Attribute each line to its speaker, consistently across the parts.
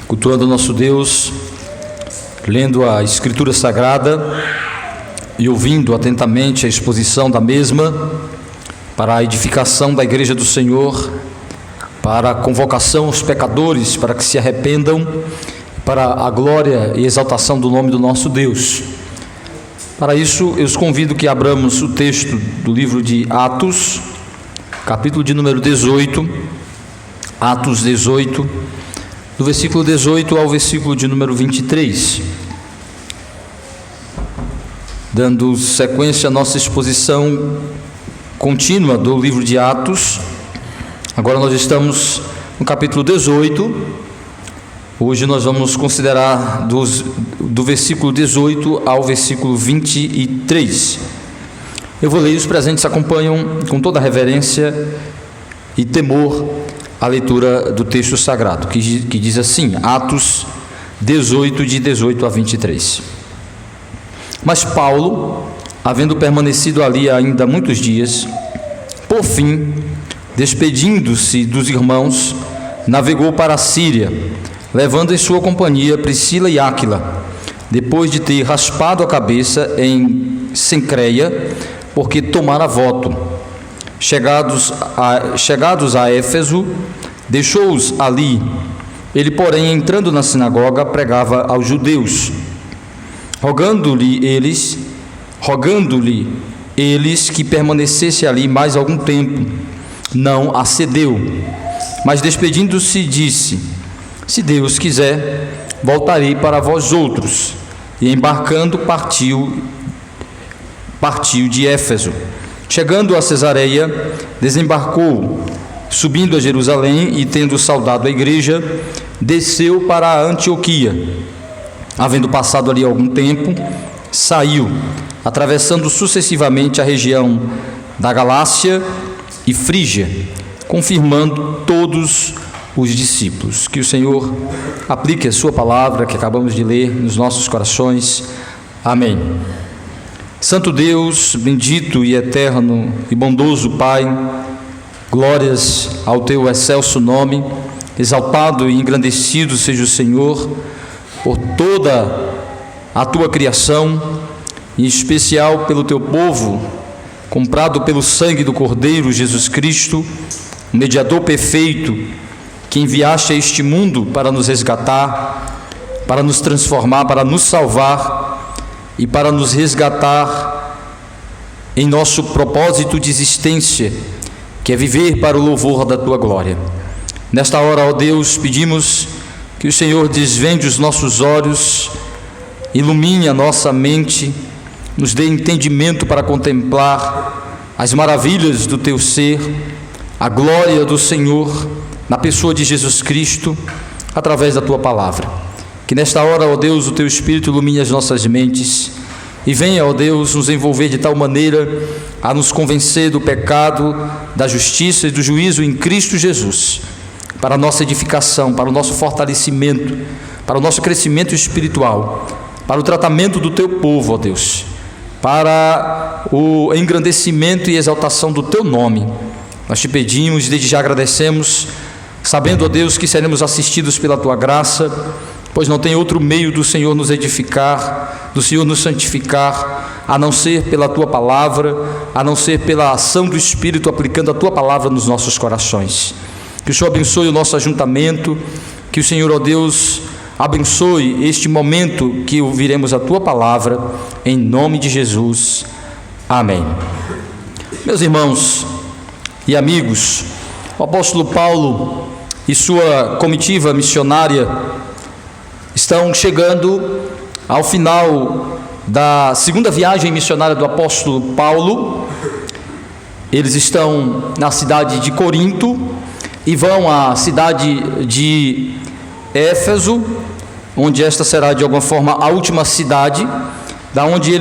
Speaker 1: Cultuando o nosso Deus, lendo a Escritura Sagrada e ouvindo atentamente a exposição da mesma para a edificação da Igreja do Senhor, para a convocação aos pecadores para que se arrependam, para a glória e exaltação do nome do nosso Deus. Para isso, eu os convido que abramos o texto do livro de Atos, capítulo de número 18, Atos 18, do versículo 18 ao versículo de número 23. Dando sequência à nossa exposição contínua do livro de Atos, agora nós estamos no capítulo 18. Hoje nós vamos considerar do versículo 18 ao versículo 23. Eu vou ler e os presentes acompanham com toda reverência e temor a leitura do texto sagrado, que diz assim, Atos 18, de 18 a 23. Mas Paulo, havendo permanecido ali ainda muitos dias, por fim, despedindo-se dos irmãos, navegou para a Síria, levando em sua companhia Priscila e Áquila, depois de ter raspado a cabeça em Cencreia, porque tomara voto. Chegados a Éfeso, deixou-os ali. Ele, porém, entrando na sinagoga, pregava aos judeus, rogando-lhe eles que permanecesse ali mais algum tempo. Não acedeu, mas despedindo-se disse: se Deus quiser, voltarei para vós outros. E embarcando partiu de Éfeso. Chegando a Cesareia, desembarcou, subindo a Jerusalém e tendo saudado a igreja, desceu para a Antioquia. Havendo passado ali algum tempo, saiu, atravessando sucessivamente a região da Galácia e Frígia, confirmando todos os discípulos. Que o Senhor aplique a sua palavra que acabamos de ler nos nossos corações. Amém. Santo Deus, bendito e eterno e bondoso Pai, glórias ao teu excelso nome, exaltado e engrandecido seja o Senhor por toda a tua criação, em especial pelo teu povo, comprado pelo sangue do Cordeiro Jesus Cristo, o mediador perfeito, que enviaste a este mundo para nos resgatar, para nos transformar, para nos salvar e para nos resgatar em nosso propósito de existência, que é viver para o louvor da tua glória. Nesta hora, ó Deus, pedimos que o Senhor desvende os nossos olhos, ilumine a nossa mente, nos dê entendimento para contemplar as maravilhas do teu ser, a glória do Senhor na pessoa de Jesus Cristo, através da tua palavra. Que nesta hora, ó Deus, o teu Espírito ilumine as nossas mentes e venha, ó Deus, nos envolver de tal maneira a nos convencer do pecado, da justiça e do juízo em Cristo Jesus, para a nossa edificação, para o nosso fortalecimento, para o nosso crescimento espiritual, para o tratamento do teu povo, ó Deus, para o engrandecimento e exaltação do teu nome. Nós te pedimos e desde já agradecemos, sabendo, ó Deus, que seremos assistidos pela tua graça, pois não tem outro meio do Senhor nos edificar, do Senhor nos santificar, a não ser pela tua palavra, a não ser pela ação do Espírito aplicando a tua palavra nos nossos corações. Que o Senhor abençoe o nosso ajuntamento, que o Senhor, ó Deus, abençoe este momento que ouviremos a tua palavra, em nome de Jesus. Amém. Meus irmãos e amigos, o apóstolo Paulo e sua comitiva missionária estão chegando ao final da segunda viagem missionária do apóstolo Paulo. Eles estão na cidade de Corinto e vão à cidade de Éfeso, onde esta será de alguma forma a última cidade, da onde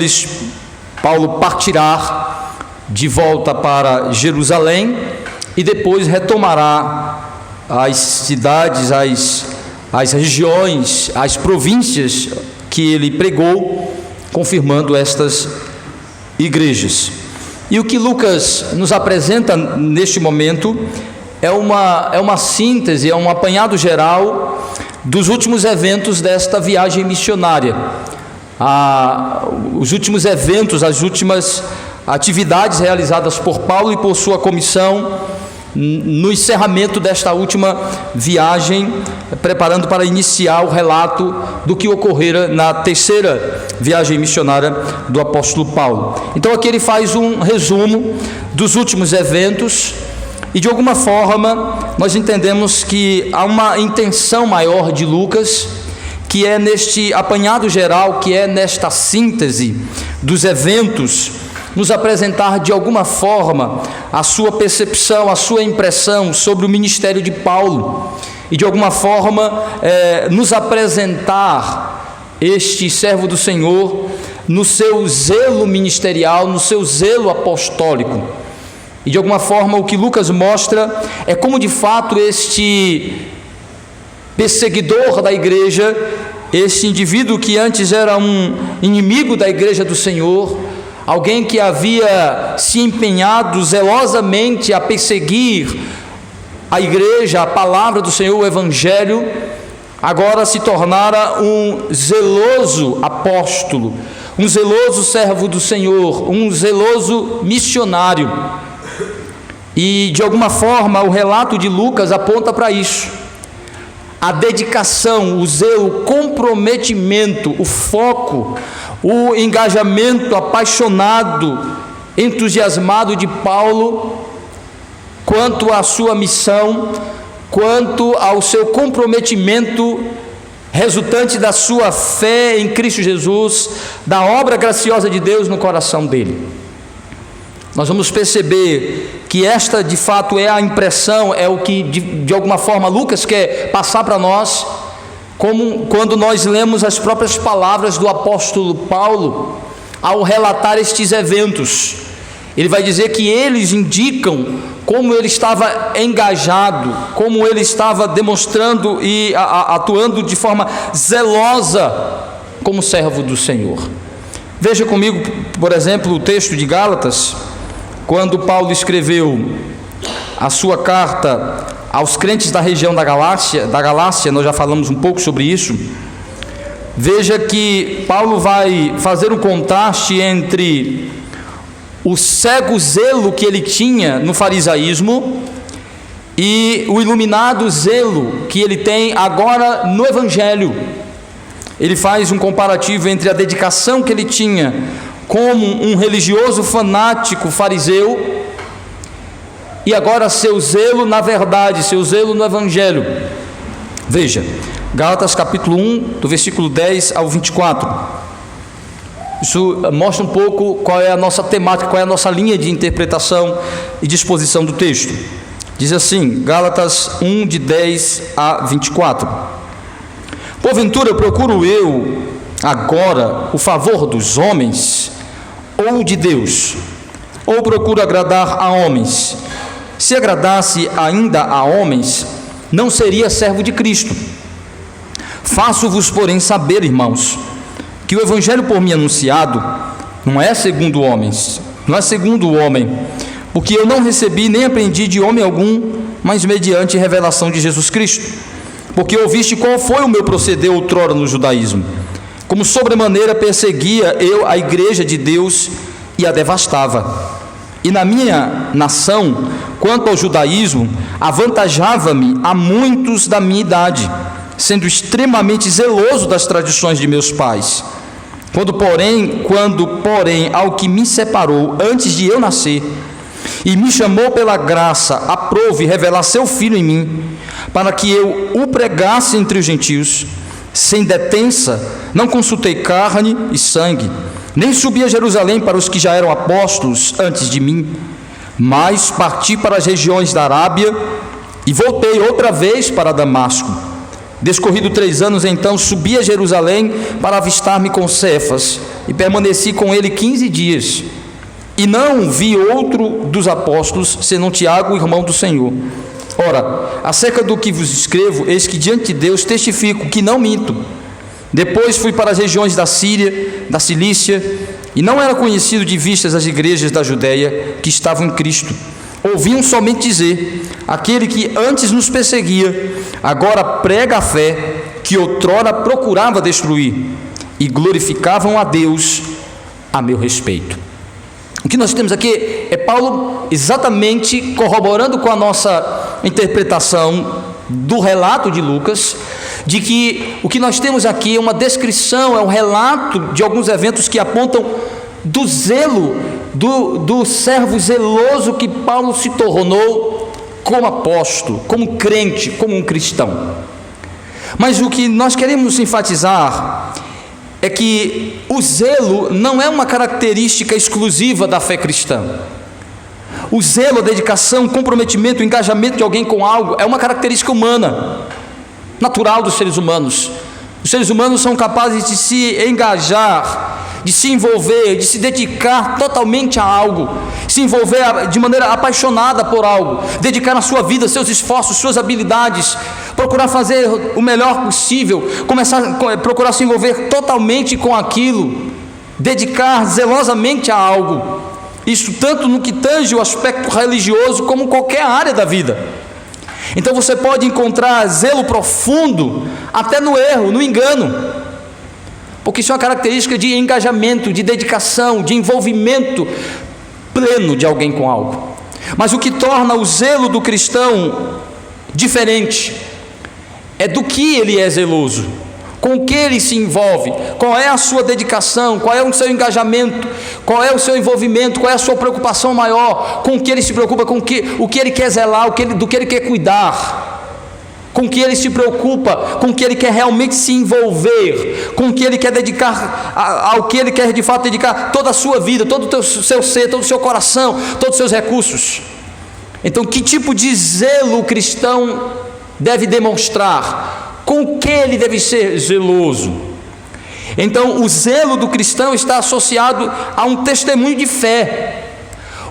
Speaker 1: Paulo partirá de volta para Jerusalém e depois retomará as cidades, as regiões, as províncias que ele pregou, confirmando estas igrejas. E o que Lucas nos apresenta neste momento é uma síntese, é um apanhado geral dos últimos eventos desta viagem missionária. Os últimos eventos, as últimas atividades realizadas por Paulo e por sua comissão no encerramento desta última viagem, preparando para iniciar o relato do que ocorrera na terceira viagem missionária do apóstolo Paulo. Então aqui ele faz um resumo dos últimos eventos e, de alguma forma, nós entendemos que há uma intenção maior de Lucas, que é neste apanhado geral, que é nesta síntese dos eventos, nos apresentar de alguma forma a sua percepção, a sua impressão sobre o ministério de Paulo e de alguma forma nos apresentar este servo do Senhor no seu zelo ministerial, no seu zelo apostólico. E de alguma forma o que Lucas mostra é como de fato este perseguidor da igreja, este indivíduo que antes era um inimigo da igreja do Senhor, alguém que havia se empenhado zelosamente a perseguir a igreja, a palavra do Senhor, o Evangelho, agora se tornara um zeloso apóstolo, um zeloso servo do Senhor, um zeloso missionário. E de alguma forma o relato de Lucas aponta para isso. A dedicação, o zelo, o comprometimento, o foco, o engajamento apaixonado, entusiasmado de Paulo quanto à sua missão, quanto ao seu comprometimento resultante da sua fé em Cristo Jesus, da obra graciosa de Deus no coração dele. Nós vamos perceber que esta de fato é a impressão, é o que de alguma forma Lucas quer passar para nós, como quando nós lemos as próprias palavras do apóstolo Paulo ao relatar estes eventos. Ele vai dizer que eles indicam como ele estava engajado, como ele estava demonstrando e atuando de forma zelosa como servo do Senhor. Veja comigo, por exemplo, o texto de Gálatas, quando Paulo escreveu a sua carta aos crentes da região da Galácia, nós já falamos um pouco sobre isso. Veja que Paulo vai fazer um contraste entre o cego zelo que ele tinha no farisaísmo e o iluminado zelo que ele tem agora no Evangelho. Ele faz um comparativo entre a dedicação que ele tinha como um religioso fanático fariseu e agora seu zelo na verdade, seu zelo no Evangelho. Veja, Gálatas capítulo 1, do versículo 10 ao 24. Isso mostra um pouco qual é a nossa temática, qual é a nossa linha de interpretação e disposição do texto. Diz assim, Gálatas 1, de 10 a 24. Porventura procuro eu agora o favor dos homens ou de Deus? Ou procuro agradar a homens? Se agradasse ainda a homens, não seria servo de Cristo. Faço-vos, porém, saber, irmãos, que o evangelho por mim anunciado não é segundo homens, não é segundo o homem, porque eu não recebi nem aprendi de homem algum, mas mediante revelação de Jesus Cristo. Porque ouviste qual foi o meu proceder outrora no judaísmo, como sobremaneira perseguia eu a igreja de Deus e a devastava. E na minha nação, quanto ao judaísmo, avantajava-me a muitos da minha idade, sendo extremamente zeloso das tradições de meus pais. Quando porém ao que me separou antes de eu nascer, e me chamou pela graça, aprove revelar seu Filho em mim, para que eu o pregasse entre os gentios, sem detença, não consultei carne e sangue, nem subi a Jerusalém para os que já eram apóstolos antes de mim, mas parti para as regiões da Arábia e voltei outra vez para Damasco. Descorrido 3 anos, então, subi a Jerusalém para avistar-me com Cefas e permaneci com ele 15 dias. E não vi outro dos apóstolos, senão Tiago, irmão do Senhor. Ora, acerca do que vos escrevo, eis que diante de Deus testifico que não minto. Depois fui para as regiões da Síria, da Cilícia, e não era conhecido de vistas as igrejas da Judéia que estavam em Cristo. ouviam somente dizer: aquele que antes nos perseguia, agora prega a fé que outrora procurava destruir, e glorificavam a Deus a meu respeito. O que nós temos aqui é Paulo exatamente corroborando com a nossa interpretação do relato de Lucas, de que o que nós temos aqui é uma descrição, é um relato de alguns eventos que apontam do zelo, do servo zeloso que Paulo se tornou como apóstolo, como crente, como um cristão. Mas o que nós queremos enfatizar é que o zelo não é uma característica exclusiva da fé cristã. O zelo, a dedicação, o comprometimento, o engajamento de alguém com algo é uma característica humana, natural dos seres humanos. Os seres humanos são capazes de se engajar, de se envolver, de se dedicar totalmente a algo, se envolver de maneira apaixonada por algo, dedicar a sua vida, seus esforços, suas habilidades, procurar fazer o melhor possível, procurar se envolver totalmente com aquilo, dedicar zelosamente a algo. Isso tanto no que tange o aspecto religioso como qualquer área da vida. Então você pode encontrar zelo profundo até no erro, no engano, porque isso é uma característica de engajamento, de dedicação, de envolvimento pleno de alguém com algo. Mas o que torna o zelo do cristão diferente é do que ele é zeloso, com o que ele se envolve, qual é a sua dedicação, qual é o seu engajamento, qual é o seu envolvimento, qual é a sua preocupação maior, com o que ele se preocupa, com o que ele quer zelar, do que ele quer cuidar, com o que ele se preocupa, com o que ele quer realmente se envolver, com o que ele quer dedicar, ao que ele quer de fato dedicar toda a sua vida, todo o seu ser, todo o seu coração, todos os seus recursos. Então, que tipo de zelo o cristão deve demonstrar? Com o que ele deve ser zeloso? Então, o zelo do cristão está associado a um testemunho de fé.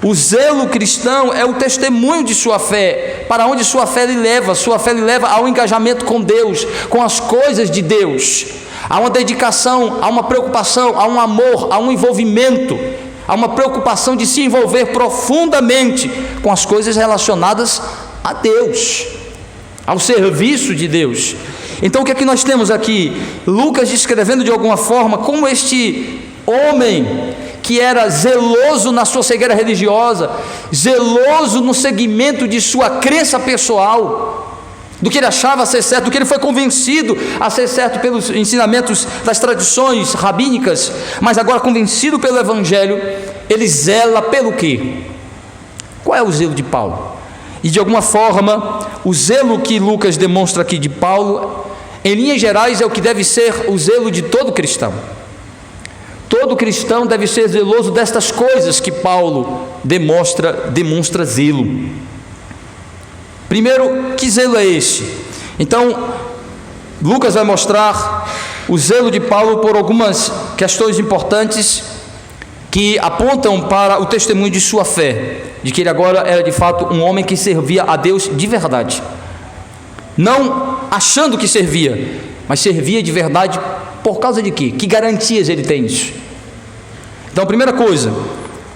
Speaker 1: O zelo cristão é o testemunho de sua fé, para onde sua fé lhe leva. Sua fé lhe leva ao engajamento com Deus, com as coisas de Deus, a uma dedicação, a uma preocupação, a um amor, a um envolvimento, a uma preocupação de se envolver profundamente com as coisas relacionadas a Deus, ao serviço de Deus. Então o que é que nós temos aqui? Lucas descrevendo de alguma forma como este homem que era zeloso na sua cegueira religiosa, zeloso no seguimento de sua crença pessoal, do que ele achava ser certo, do que ele foi convencido a ser certo pelos ensinamentos das tradições rabínicas, mas agora convencido pelo Evangelho, ele zela pelo quê? Qual é o zelo de Paulo? E de alguma forma, o zelo que Lucas demonstra aqui de Paulo, em linhas gerais, é o que deve ser o zelo de todo cristão. Todo cristão deve ser zeloso destas coisas que Paulo demonstra zelo. Primeiro, que zelo é esse? Então, Lucas vai mostrar o zelo de Paulo por algumas questões importantes que apontam para o testemunho de sua fé, de que ele agora era de fato um homem que servia a Deus de verdade, não achando que servia, mas servia de verdade. Por causa de quê? Que garantias ele tem isso? Então, a primeira coisa,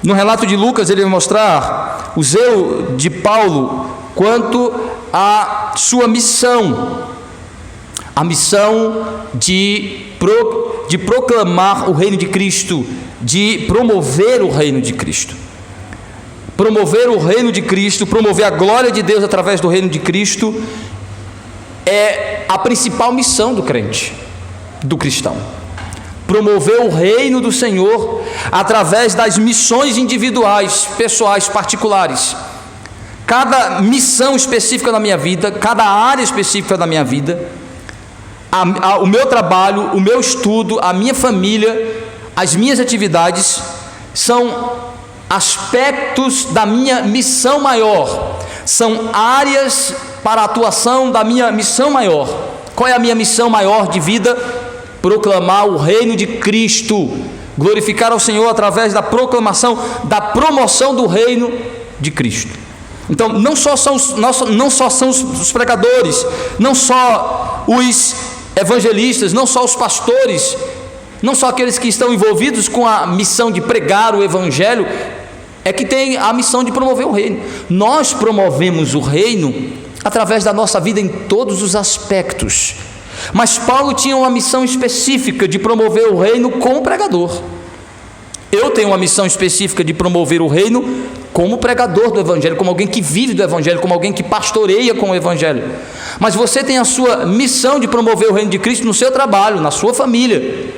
Speaker 1: no relato de Lucas, ele vai mostrar o zelo de Paulo quanto à sua missão, a missão de proclamar o reino de Cristo, de promover o reino de Cristo. Promover o reino de Cristo, promover a glória de Deus através do reino de Cristo, é a principal missão do crente, do cristão. Promover o reino do Senhor através das missões individuais, pessoais, particulares. Cada missão específica na minha vida, cada área específica da minha vida, o meu trabalho, o meu estudo, a minha família, as minhas atividades são aspectos da minha missão maior, são áreas para a atuação da minha missão maior. Qual é a minha missão maior de vida? Proclamar o reino de Cristo, glorificar ao Senhor através da proclamação, da promoção do reino de Cristo. Então, não só são os pregadores, não só os evangelistas, não só os pastores, não só aqueles que estão envolvidos com a missão de pregar o Evangelho, é que tem a missão de promover o reino. Nós promovemos o reino através da nossa vida em todos os aspectos, mas Paulo tinha uma missão específica de promover o reino como pregador. Eu tenho uma missão específica de promover o reino como pregador do Evangelho, como alguém que vive do Evangelho, como alguém que pastoreia com o Evangelho. Mas você tem a sua missão de promover o reino de Cristo no seu trabalho, na sua família,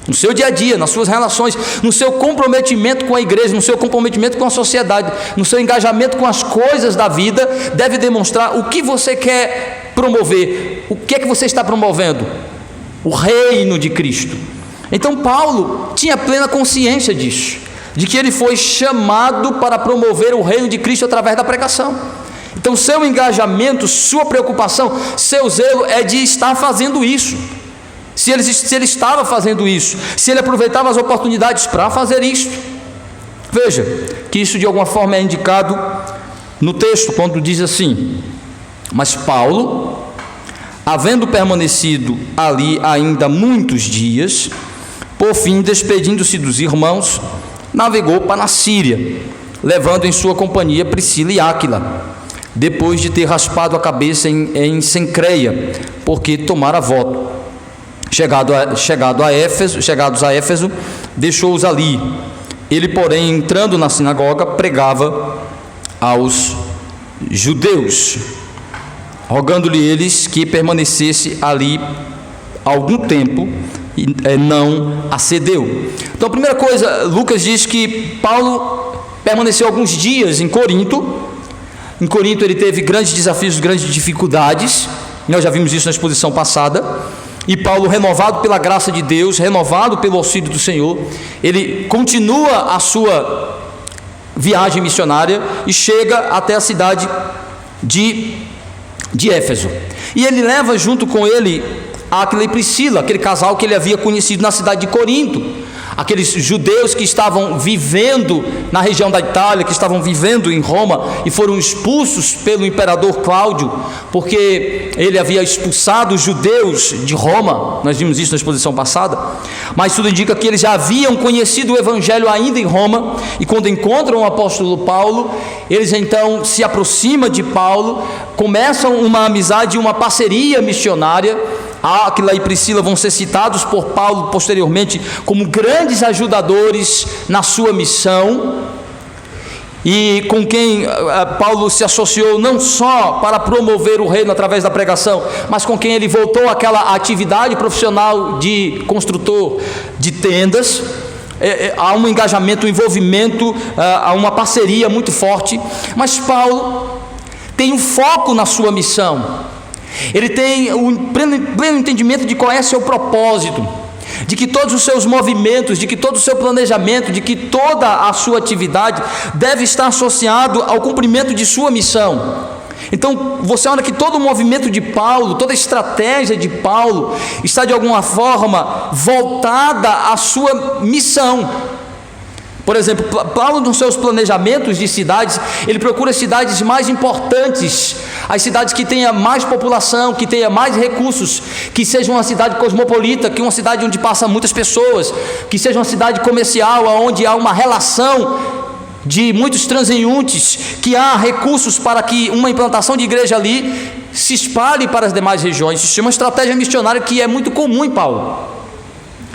Speaker 1: no seu dia a dia, nas suas relações, no seu comprometimento com a igreja, no seu comprometimento com a sociedade, no seu engajamento com as coisas da vida. Deve demonstrar o que você quer promover. O que é que você está promovendo? O reino de Cristo. Então Paulo tinha plena consciência disso, de que ele foi chamado para promover o reino de Cristo através da pregação. Então seu engajamento, sua preocupação, seu zelo é de estar fazendo isso. Se ele estava fazendo isso, se ele aproveitava as oportunidades para fazer isso. Veja que isso de alguma forma é indicado no texto, quando diz assim: mas Paulo, havendo permanecido ali ainda muitos dias, por fim, despedindo-se dos irmãos, navegou para a Síria, levando em sua companhia Priscila e Áquila, depois de ter raspado a cabeça em Cencreia, porque tomara voto. Chegados a Éfeso, deixou-os ali. Ele, porém, entrando na sinagoga, pregava aos judeus, rogando-lhe eles que permanecesse ali algum tempo, e não acedeu. Então, a primeira coisa, Lucas diz que Paulo permaneceu alguns dias em Corinto. Em Corinto ele teve grandes desafios, grandes dificuldades. Nós já vimos isso na exposição passada. E Paulo, renovado pela graça de Deus, renovado pelo auxílio do Senhor, ele continua a sua viagem missionária e chega até a cidade de Éfeso. E ele leva junto com ele Áquila e Priscila, aquele casal que ele havia conhecido na cidade de Corinto, aqueles judeus que estavam vivendo na região da Itália, que estavam vivendo em Roma e foram expulsos pelo imperador Cláudio, porque ele havia expulsado os judeus de Roma. Nós vimos isso na exposição passada, mas tudo indica que eles já haviam conhecido o Evangelho ainda em Roma, e quando encontram o apóstolo Paulo, eles então se aproximam de Paulo, começam uma amizade, uma parceria missionária. Áquila e Priscila vão ser citados por Paulo posteriormente como grandes ajudadores na sua missão, e com quem Paulo se associou não só para promover o reino através da pregação, mas com quem ele voltou àquela atividade profissional de construtor de tendas. Há um engajamento, um envolvimento, há uma parceria muito forte. Mas Paulo tem um foco na sua missão. Ele tem um pleno entendimento de qual é seu propósito, de que todos os seus movimentos, de que todo o seu planejamento, de que toda a sua atividade deve estar associado ao cumprimento de sua missão. Então você olha que todo o movimento de Paulo, toda a estratégia de Paulo está de alguma forma voltada à sua missão. Por exemplo, Paulo, nos seus planejamentos de cidades, ele procura cidades mais importantes, as cidades que tenham mais população, que tenham mais recursos, que seja uma cidade cosmopolita, que uma cidade onde passam muitas pessoas, que seja uma cidade comercial, onde há uma relação de muitos transeuntes, que há recursos para que uma implantação de igreja ali se espalhe para as demais regiões. Isso é uma estratégia missionária que é muito comum em Paulo.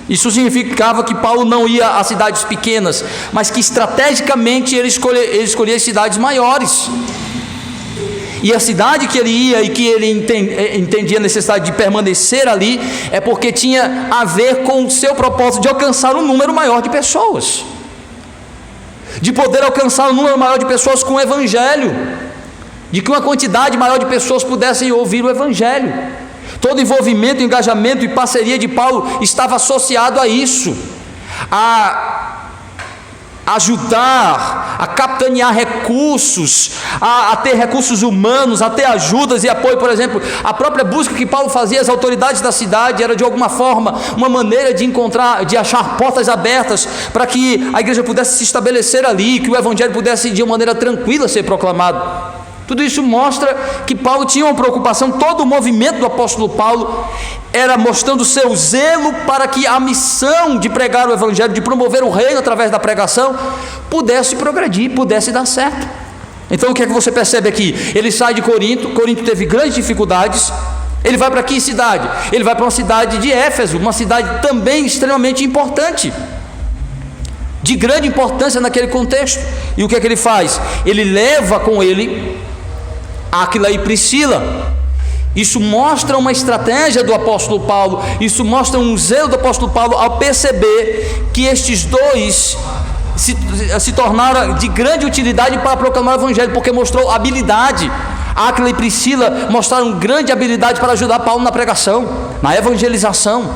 Speaker 1: Isso significava que Paulo não ia a cidades pequenas, mas que estrategicamente ele escolhia cidades maiores. E a cidade que ele ia e que ele entendia a necessidade de permanecer ali é porque tinha a ver com o seu propósito de alcançar um número maior de pessoas, de poder alcançar um número maior de pessoas com o Evangelho, de que uma quantidade maior de pessoas pudessem ouvir o Evangelho. Todo envolvimento, engajamento e parceria de Paulo estava associado a isso, a ajudar, a capitanear recursos, a ter recursos humanos, a ter ajudas e apoio. Por exemplo, a própria busca que Paulo fazia às autoridades da cidade era de alguma forma uma maneira de encontrar, de achar portas abertas para que a igreja pudesse se estabelecer ali, que o Evangelho pudesse de uma maneira tranquila ser proclamado. Tudo isso mostra que Paulo tinha uma preocupação. Todo o movimento do apóstolo Paulo era mostrando o seu zelo para que a missão de pregar o Evangelho, de promover o reino através da pregação, pudesse progredir, pudesse dar certo. Então o que é que você percebe aqui? Ele sai de Corinto, Corinto teve grandes dificuldades, ele vai para que cidade? Ele vai para uma cidade de Éfeso, uma cidade também extremamente importante, de grande importância naquele contexto. E o que é que ele faz? Ele leva com ele Áquila e Priscila. Isso mostra uma estratégia do apóstolo Paulo, isso mostra um zelo do apóstolo Paulo ao perceber que estes dois se tornaram de grande utilidade para proclamar o evangelho, porque mostrou habilidade. Áquila e Priscila mostraram grande habilidade para ajudar Paulo na pregação, na evangelização,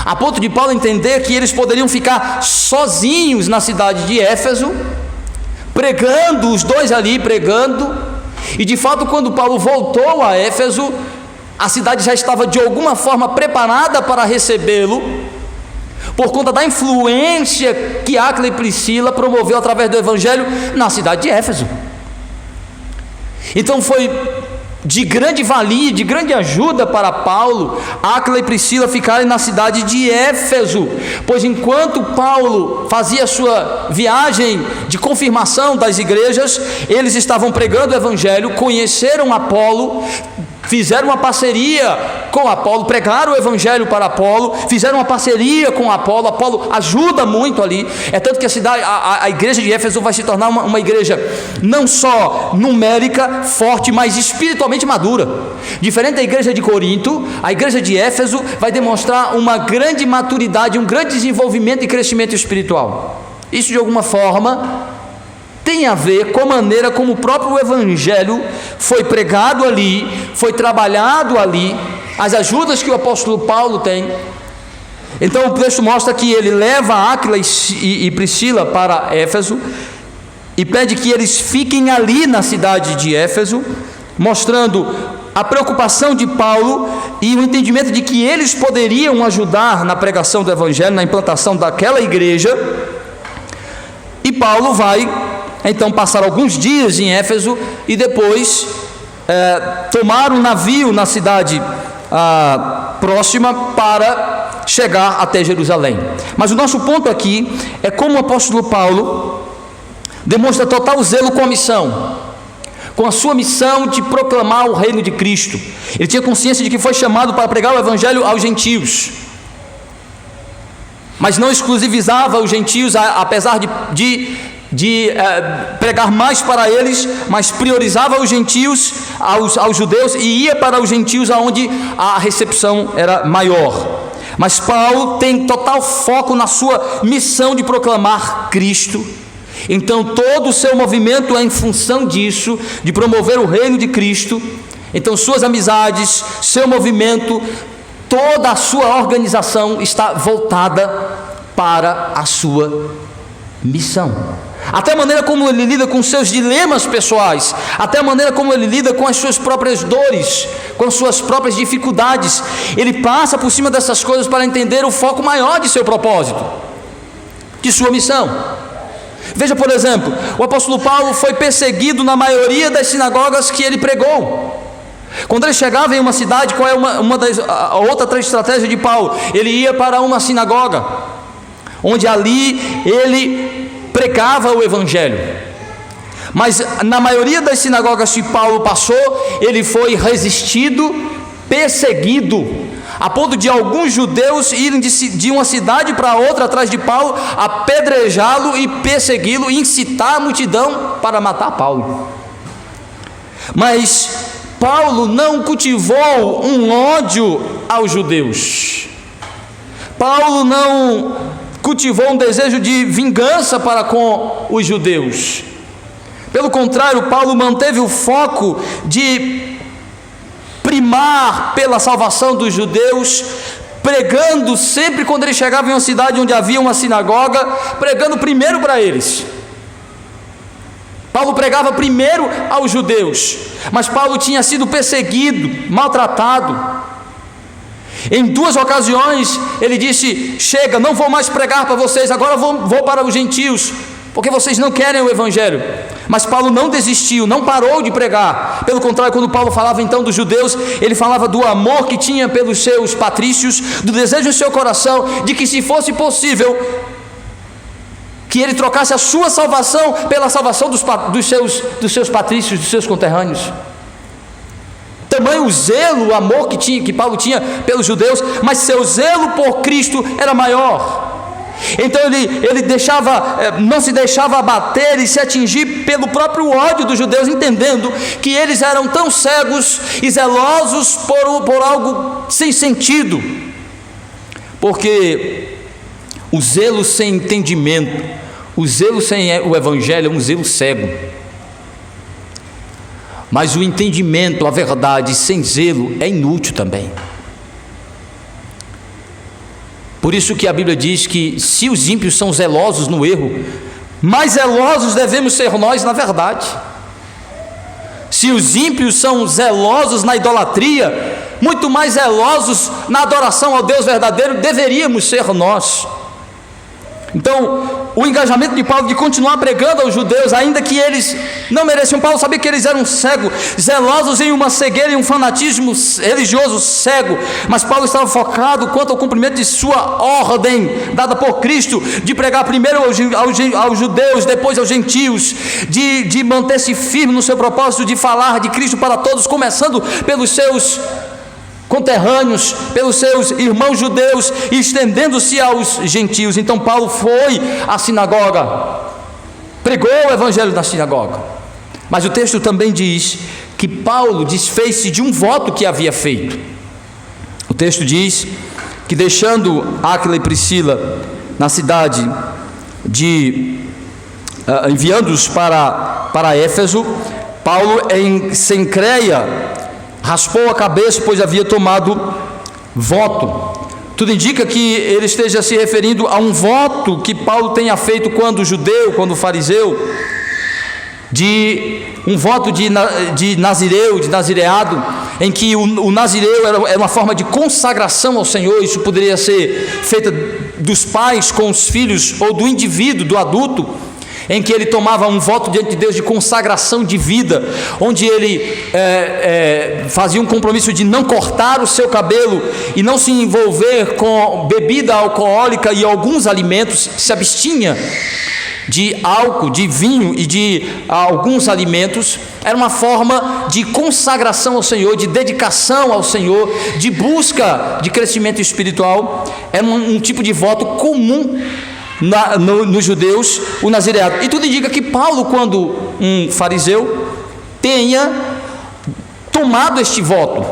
Speaker 1: a ponto de Paulo entender que eles poderiam ficar sozinhos na cidade de Éfeso, pregando, os dois ali pregando. E de fato, quando Paulo voltou a Éfeso, a cidade já estava de alguma forma preparada para recebê-lo, por conta da influência que Áquila e Priscila promoveu através do evangelho na cidade de Éfeso. Então foi de grande valia, de grande ajuda para Paulo, Áquila e Priscila ficarem na cidade de Éfeso, pois enquanto Paulo fazia a sua viagem de confirmação das igrejas, eles estavam pregando o evangelho, conheceram Apolo, fizeram uma parceria com Apolo, pregaram o evangelho para Apolo, fizeram uma parceria com Apolo. Apolo ajuda muito ali, é tanto que a cidade, a igreja de Éfeso vai se tornar uma igreja não só numérica, forte, mas espiritualmente madura. Diferente da igreja de Corinto, a igreja de Éfeso vai demonstrar uma grande maturidade, um grande desenvolvimento e crescimento espiritual. Isso de alguma forma tem a ver com a maneira como o próprio evangelho foi pregado ali, foi trabalhado ali, as ajudas que o apóstolo Paulo tem. Então o texto mostra que ele leva Áquila e Priscila para Éfeso e pede que eles fiquem ali na cidade de Éfeso, mostrando a preocupação de Paulo e o entendimento de que eles poderiam ajudar na pregação do evangelho, na implantação daquela igreja. E Paulo vai então passar alguns dias em Éfeso e depois tomar um navio na cidade próxima para chegar até Jerusalém. Mas o nosso ponto aqui é como o apóstolo Paulo demonstra total zelo com a missão, com a sua missão de proclamar o reino de Cristo. Ele tinha consciência de que foi chamado para pregar o evangelho aos gentios, mas não exclusivizava os gentios, apesar de pregar mais para eles, mas priorizava os gentios aos judeus e ia para os gentios aonde a recepção era maior. Mas Paulo tem total foco na sua missão de proclamar Cristo. Então todo o seu movimento é em função disso, de promover o reino de Cristo. Então suas amizades, seu movimento, toda a sua organização está voltada para a sua missão. Até a maneira como ele lida com seus dilemas pessoais, até a maneira como ele lida com as suas próprias dores, com as suas próprias dificuldades, ele passa por cima dessas coisas para entender o foco maior de seu propósito, de sua missão. Veja, por exemplo, o apóstolo Paulo foi perseguido na maioria das sinagogas que ele pregou. Quando ele chegava em uma cidade, qual é a outra estratégia de Paulo? Ele ia para uma sinagoga, onde ali ele pregava o evangelho. Mas na maioria das sinagogas que Paulo passou, ele foi resistido, perseguido, a ponto de alguns judeus irem de uma cidade para outra atrás de Paulo, apedrejá-lo e persegui-lo, incitar a multidão para matar Paulo. Mas Paulo não cultivou um ódio aos judeus. Paulo não cultivou um desejo de vingança para com os judeus. Pelo contrário, Paulo manteve o foco de primar pela salvação dos judeus, pregando sempre quando ele chegava em uma cidade onde havia uma sinagoga, pregando primeiro para eles. Paulo pregava primeiro aos judeus, mas Paulo tinha sido perseguido, maltratado. Em 2 ocasiões ele disse: chega, não vou mais pregar para vocês, agora vou para os gentios, porque vocês não querem o evangelho. Mas Paulo não desistiu, não parou de pregar. Pelo contrário, quando Paulo falava então dos judeus, ele falava do amor que tinha pelos seus patrícios, do desejo em seu coração de que, se fosse possível, que que ele trocasse a sua salvação pela salvação dos seus patrícios, dos seus conterrâneos. Tamanho o zelo, o amor que Paulo tinha pelos judeus, mas seu zelo por Cristo era maior. Então ele não se deixava abater e se atingir pelo próprio ódio dos judeus, entendendo que eles eram tão cegos e zelosos por algo sem sentido. Porque o zelo sem entendimento, o zelo sem o evangelho é um zelo cego. Mas o entendimento, a verdade sem zelo é inútil também. Por isso que a Bíblia diz que se os ímpios são zelosos no erro, mais zelosos devemos ser nós na verdade. Se os ímpios são zelosos na idolatria, muito mais zelosos na adoração ao Deus verdadeiro deveríamos ser nós. Então, o engajamento de Paulo de continuar pregando aos judeus, ainda que eles não mereciam, Paulo sabia que eles eram cegos, zelosos em uma cegueira e um fanatismo religioso cego, mas Paulo estava focado quanto ao cumprimento de sua ordem, dada por Cristo, de pregar primeiro aos judeus, depois aos gentios, de manter-se firme no seu propósito de falar de Cristo para todos, começando pelos seus conterrâneos, pelos seus irmãos judeus e estendendo-se aos gentios. Então Paulo foi à sinagoga, pregou o evangelho na sinagoga, mas o texto também diz que Paulo desfez-se de um voto que havia feito. O texto diz que, deixando Áquila e Priscila na cidade enviando-os para Éfeso, Paulo em Cencreia raspou a cabeça, pois havia tomado voto. Tudo indica que ele esteja se referindo a um voto que Paulo tenha feito quando judeu, quando fariseu, de um voto de nazireu, de nazireado, em que o nazireu era uma forma de consagração ao Senhor. Isso poderia ser feita dos pais com os filhos, ou do indivíduo, do adulto, em que ele tomava um voto diante de Deus de consagração de vida, onde ele fazia um compromisso de não cortar o seu cabelo e não se envolver com bebida alcoólica e alguns alimentos, se abstinha de álcool, de vinho e de alguns alimentos. Era uma forma de consagração ao Senhor, de dedicação ao Senhor, de busca de crescimento espiritual. Era um tipo de voto comum nos judeus, o nazireado. E tudo indica que Paulo, quando um fariseu, tenha tomado este voto,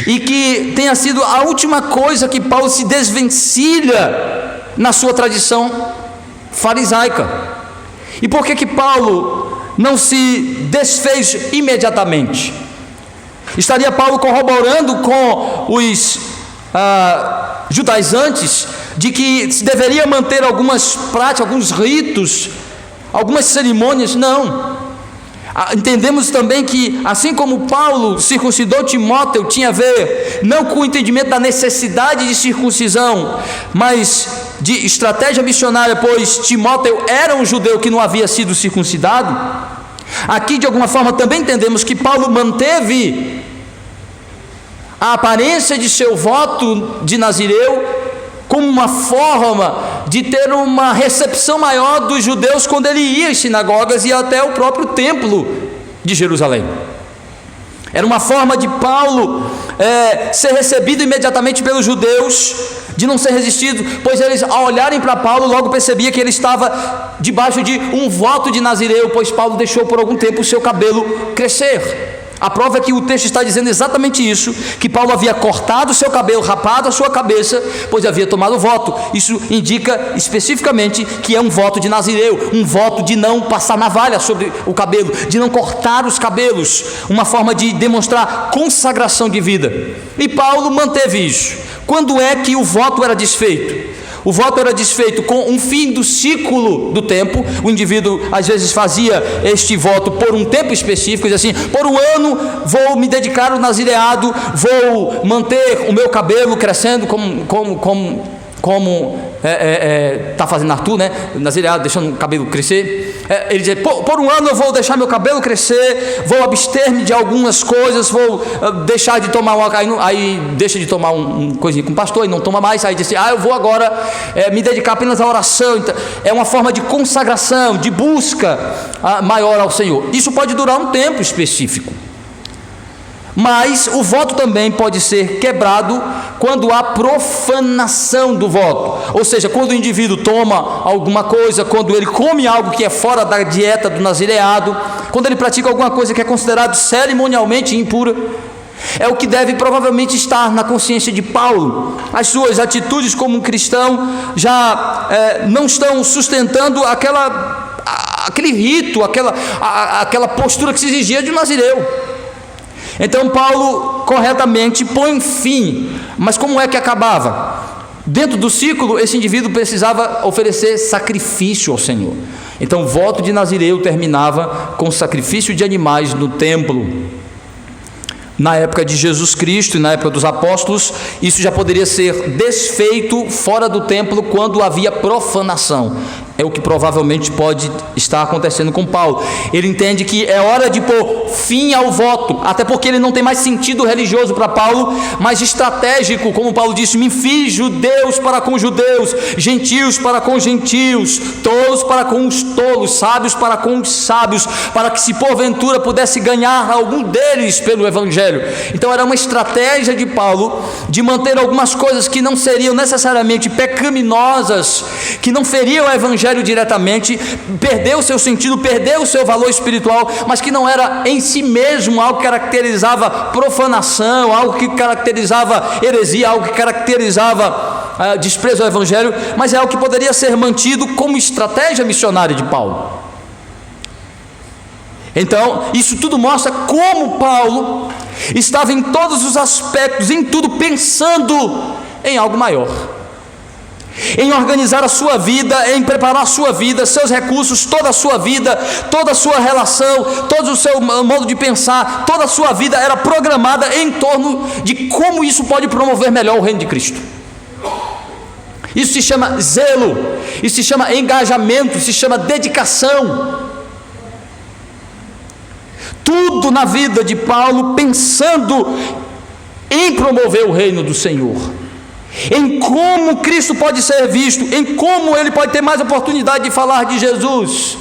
Speaker 1: e que tenha sido a última coisa que Paulo se desvencilha na sua tradição farisaica. E por que Paulo não se desfez imediatamente? Estaria Paulo corroborando com os judaizantes de que se deveria manter algumas práticas, alguns ritos, algumas cerimônias? Não. Entendemos também que, assim como Paulo circuncidou Timóteo, tinha a ver não com o entendimento da necessidade de circuncisão, mas de estratégia missionária, pois Timóteo era um judeu que não havia sido circuncidado. Aqui, de alguma forma, também entendemos que Paulo manteve a aparência de seu voto de nazireu como uma forma de ter uma recepção maior dos judeus quando ele ia às sinagogas e até o próprio templo de Jerusalém. Era uma forma de Paulo ser recebido imediatamente pelos judeus, de não ser resistido, pois eles, ao olharem para Paulo, logo percebia que ele estava debaixo de um voto de nazireu, pois Paulo deixou por algum tempo o seu cabelo crescer. A prova é que o texto está dizendo exatamente isso, que Paulo havia cortado o seu cabelo, rapado a sua cabeça, pois havia tomado voto. Isso indica especificamente que é um voto de nazireu, um voto de não passar navalha sobre o cabelo, de não cortar os cabelos, uma forma de demonstrar consagração de vida. E Paulo manteve isso. Quando é que o voto era desfeito? O voto era desfeito com um fim do ciclo do tempo. O indivíduo às vezes fazia este voto por um tempo específico, diz assim: por um ano vou me dedicar ao nazireado, vou manter o meu cabelo crescendo como está fazendo Arthur, né? Nazireado, deixando o cabelo crescer. ele diz: por um ano eu vou deixar meu cabelo crescer, vou abster-me de algumas coisas, vou deixar de tomar aí deixa de tomar um coisinha com o pastor e não toma mais. Aí diz: eu vou agora me dedicar apenas à oração. Então, é uma forma de consagração, de busca maior ao Senhor. Isso pode durar um tempo específico, mas o voto também pode ser quebrado quando há profanação do voto, ou seja, quando o indivíduo toma alguma coisa, quando ele come algo que é fora da dieta do nazireado, quando ele pratica alguma coisa que é considerado cerimonialmente impura. É o que deve provavelmente estar na consciência de Paulo. As suas atitudes como um cristão já não estão sustentando aquele rito, aquela postura que se exigia de um nazireu. Então Paulo corretamente põe fim. Mas como é que acabava? Dentro do ciclo, esse indivíduo precisava oferecer sacrifício ao Senhor. Então o voto de nazireu terminava com sacrifício de animais no templo. Na época de Jesus Cristo e na época dos apóstolos, isso já poderia ser desfeito fora do templo quando havia profanação. É o que provavelmente pode estar acontecendo com Paulo. Ele entende que é hora de pôr fim ao voto, até porque ele não tem mais sentido religioso para Paulo, mas estratégico, como Paulo disse: me fiz judeus para com judeus, gentios para com gentios, tolos para com os tolos, sábios para com os sábios, para que se porventura pudesse ganhar algum deles pelo evangelho. Então era uma estratégia de Paulo de manter algumas coisas que não seriam necessariamente pecaminosas, que não feriam o evangelho diretamente, perdeu o seu sentido, perdeu o seu valor espiritual, mas que não era em si mesmo algo que caracterizava profanação, algo que caracterizava heresia, algo que caracterizava desprezo ao evangelho, mas é algo que poderia ser mantido como estratégia missionária de Paulo. Então isso tudo mostra como Paulo estava em todos os aspectos, em tudo, pensando em algo maior, em organizar a sua vida, em preparar a sua vida, seus recursos, toda a sua vida, toda a sua relação, todo o seu modo de pensar, toda a sua vida era programada em torno de como isso pode promover melhor o reino de Cristo. Isso se chama zelo, isso se chama engajamento, isso se chama dedicação. Tudo na vida de Paulo pensando em promover o reino do Senhor, em como Cristo pode ser visto, em como ele pode ter mais oportunidade de falar de Jesus,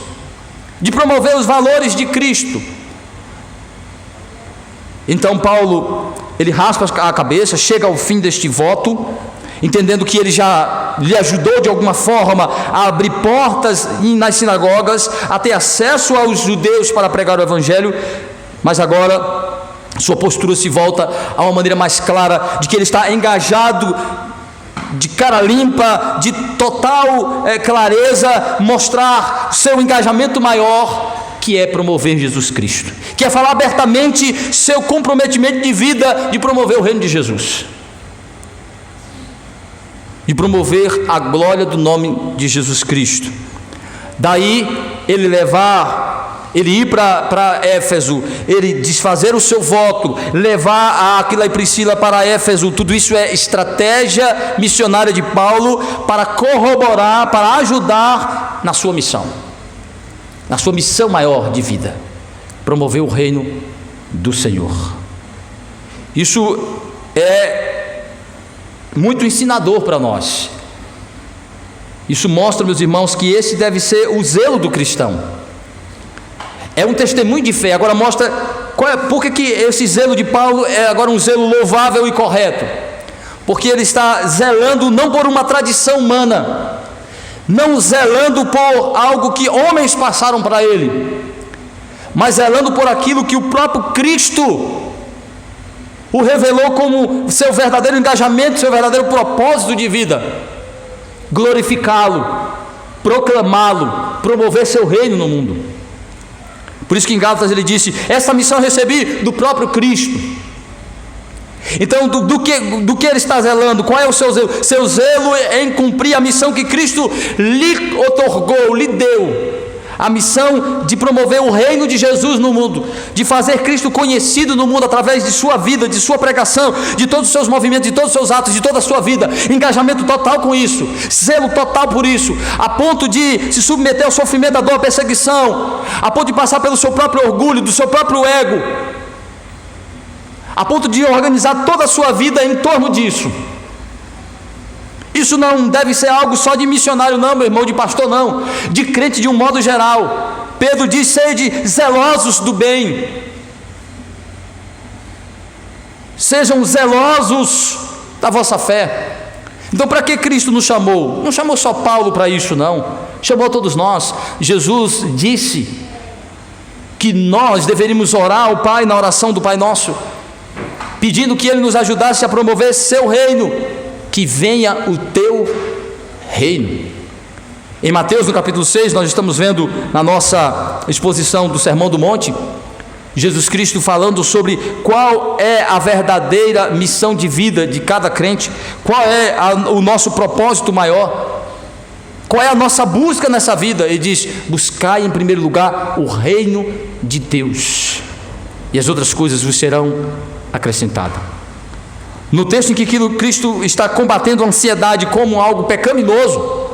Speaker 1: de promover os valores de Cristo. Então Paulo, ele raspa a cabeça, chega ao fim deste voto, entendendo que ele já lhe ajudou de alguma forma a abrir portas nas sinagogas, a ter acesso aos judeus para pregar o evangelho, mas agora sua postura se volta a uma maneira mais clara de que ele está engajado, de cara limpa, de total clareza, mostrar seu engajamento maior, que é promover Jesus Cristo, que é falar abertamente seu comprometimento de vida de promover o reino de Jesus, de promover a glória do nome de Jesus Cristo. Daí ele ir para Éfeso, ele desfazer o seu voto, levar a Aquila e Priscila para Éfeso, tudo isso é estratégia missionária de Paulo para corroborar, para ajudar na sua missão, na sua missão maior de vida, promover o reino do Senhor. Isso é muito ensinador para nós. Isso mostra, meus irmãos, que esse deve ser o zelo do cristão. É um testemunho de fé. Agora mostra por que esse zelo de Paulo é agora um zelo louvável e correto. Porque ele está zelando não por uma tradição humana, não zelando por algo que homens passaram para ele, mas zelando por aquilo que o próprio Cristo o revelou como seu verdadeiro engajamento, seu verdadeiro propósito de vida: glorificá-lo, proclamá-lo, promover seu reino no mundo. Por isso que em Gálatas ele disse: essa missão eu recebi do próprio Cristo. Então do que ele está zelando? Qual é o seu zelo? Seu zelo é em cumprir a missão que Cristo lhe otorgou, lhe deu, A missão de promover o reino de Jesus no mundo, de fazer Cristo conhecido no mundo através de sua vida, de sua pregação, de todos os seus movimentos, de todos os seus atos, de toda a sua vida. Engajamento total com isso, zelo total por isso, a ponto de se submeter ao sofrimento, à dor, à perseguição, a ponto de passar pelo seu próprio orgulho, do seu próprio ego, a ponto de organizar toda a sua vida em torno disso. Isso não deve ser algo só de missionário não, meu irmão, de pastor não, de crente de um modo geral. Pedro diz: sede zelosos do bem, sejam zelosos da vossa fé. Então, para que Cristo nos chamou? Não chamou só Paulo para isso não, chamou todos nós. Jesus disse que nós deveríamos orar ao Pai na oração do Pai Nosso, pedindo que Ele nos ajudasse a promover seu reino, que venha o teu reino. Em Mateus, no capítulo 6, nós estamos vendo na nossa exposição do Sermão do Monte, Jesus Cristo falando sobre qual é a verdadeira missão de vida de cada crente, qual é o nosso propósito maior, qual é a nossa busca nessa vida. Ele diz: buscai em primeiro lugar o reino de Deus, e as outras coisas vos serão acrescentadas. No texto em que Cristo está combatendo a ansiedade como algo pecaminoso,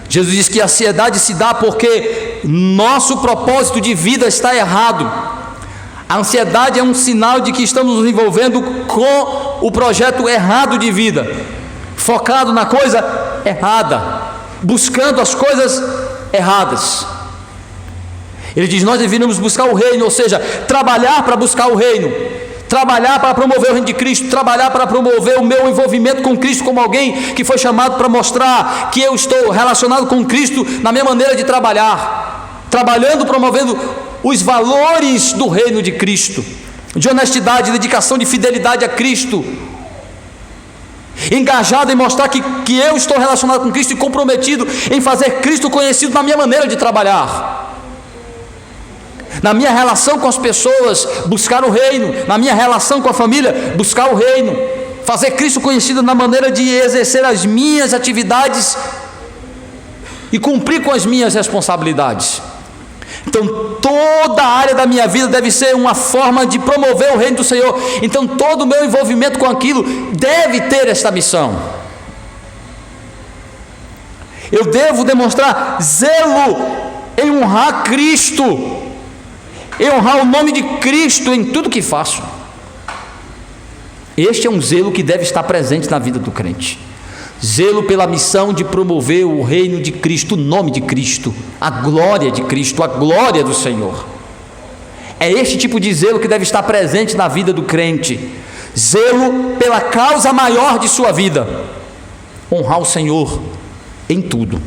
Speaker 1: Jesus diz que a ansiedade se dá porque nosso propósito de vida está errado. A ansiedade é um sinal de que estamos nos envolvendo com o projeto errado de vida, focado na coisa errada, buscando as coisas erradas. Ele diz: nós deveríamos buscar o reino, ou seja, trabalhar para buscar o reino, trabalhar para promover o reino de Cristo, trabalhar para promover o meu envolvimento com Cristo como alguém que foi chamado para mostrar que eu estou relacionado com Cristo na minha maneira de trabalhar, trabalhando, promovendo os valores do reino de Cristo, de honestidade, de dedicação, de fidelidade a Cristo, engajado em mostrar que eu estou relacionado com Cristo e comprometido em fazer Cristo conhecido na minha maneira de trabalhar, na minha relação com as pessoas, buscar o reino, na minha relação com a família, buscar o reino, fazer Cristo conhecido na maneira de exercer as minhas atividades e cumprir com as minhas responsabilidades. Então toda a área da minha vida deve ser uma forma de promover o reino do Senhor. Então todo o meu envolvimento com aquilo deve ter esta missão. Eu devo demonstrar zelo em honrar Cristo, em honrar o nome de Cristo em tudo que faço. Este é um zelo que deve estar presente na vida do crente. Zelo pela missão de promover o reino de Cristo, o nome de Cristo, a glória de Cristo, a glória do Senhor. É este tipo de zelo que deve estar presente na vida do crente. Zelo pela causa maior de sua vida, honrar o Senhor em tudo.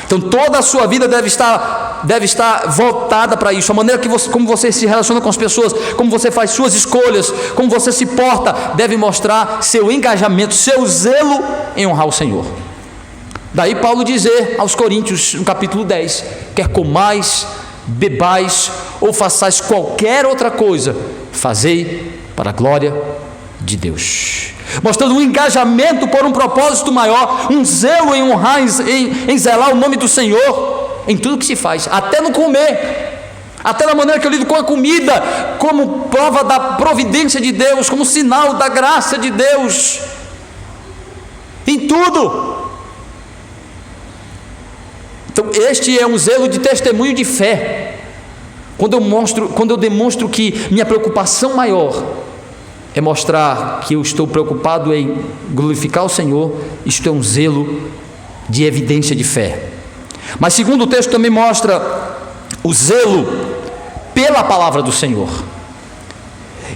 Speaker 1: Então toda a sua vida deve estar voltada para isso. A maneira como você se relaciona com as pessoas, como você faz suas escolhas, como você se porta, deve mostrar seu engajamento, seu zelo em honrar o Senhor. Daí Paulo dizer aos Coríntios, no capítulo 10, quer comais, bebais ou façais qualquer outra coisa, fazei para a glória de Deus, mostrando um engajamento por um propósito maior, um zelo em honrar, em zelar o nome do Senhor em tudo que se faz, até no comer, até na maneira que eu lido com a comida, como prova da providência de Deus, como sinal da graça de Deus, em tudo. Então este é um zelo de testemunho de fé, quando eu demonstro que minha preocupação maior é mostrar que eu estou preocupado em glorificar o Senhor. Isto é um zelo de evidência de fé. Mas segundo o texto também mostra o zelo pela palavra do Senhor.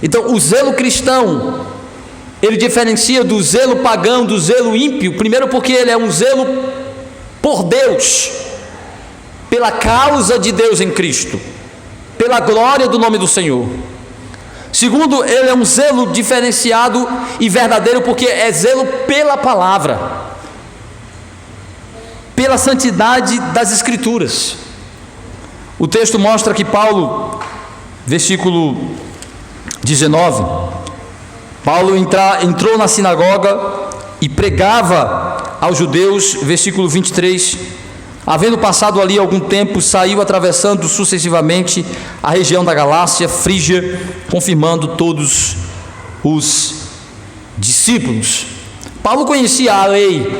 Speaker 1: Então o zelo cristão, ele diferencia do zelo pagão, do zelo ímpio. Primeiro porque ele é um zelo por Deus, pela causa de Deus em Cristo, pela glória do nome do Senhor. Segundo, ele é um zelo diferenciado e verdadeiro porque é zelo pela palavra, pela santidade das Escrituras. O texto mostra que Paulo, versículo 19, Paulo entrou na sinagoga e pregava aos judeus, versículo 23 Havendo passado ali algum tempo, saiu atravessando sucessivamente a região da Galácia, Frígia, confirmando todos os discípulos. Paulo conhecia a lei,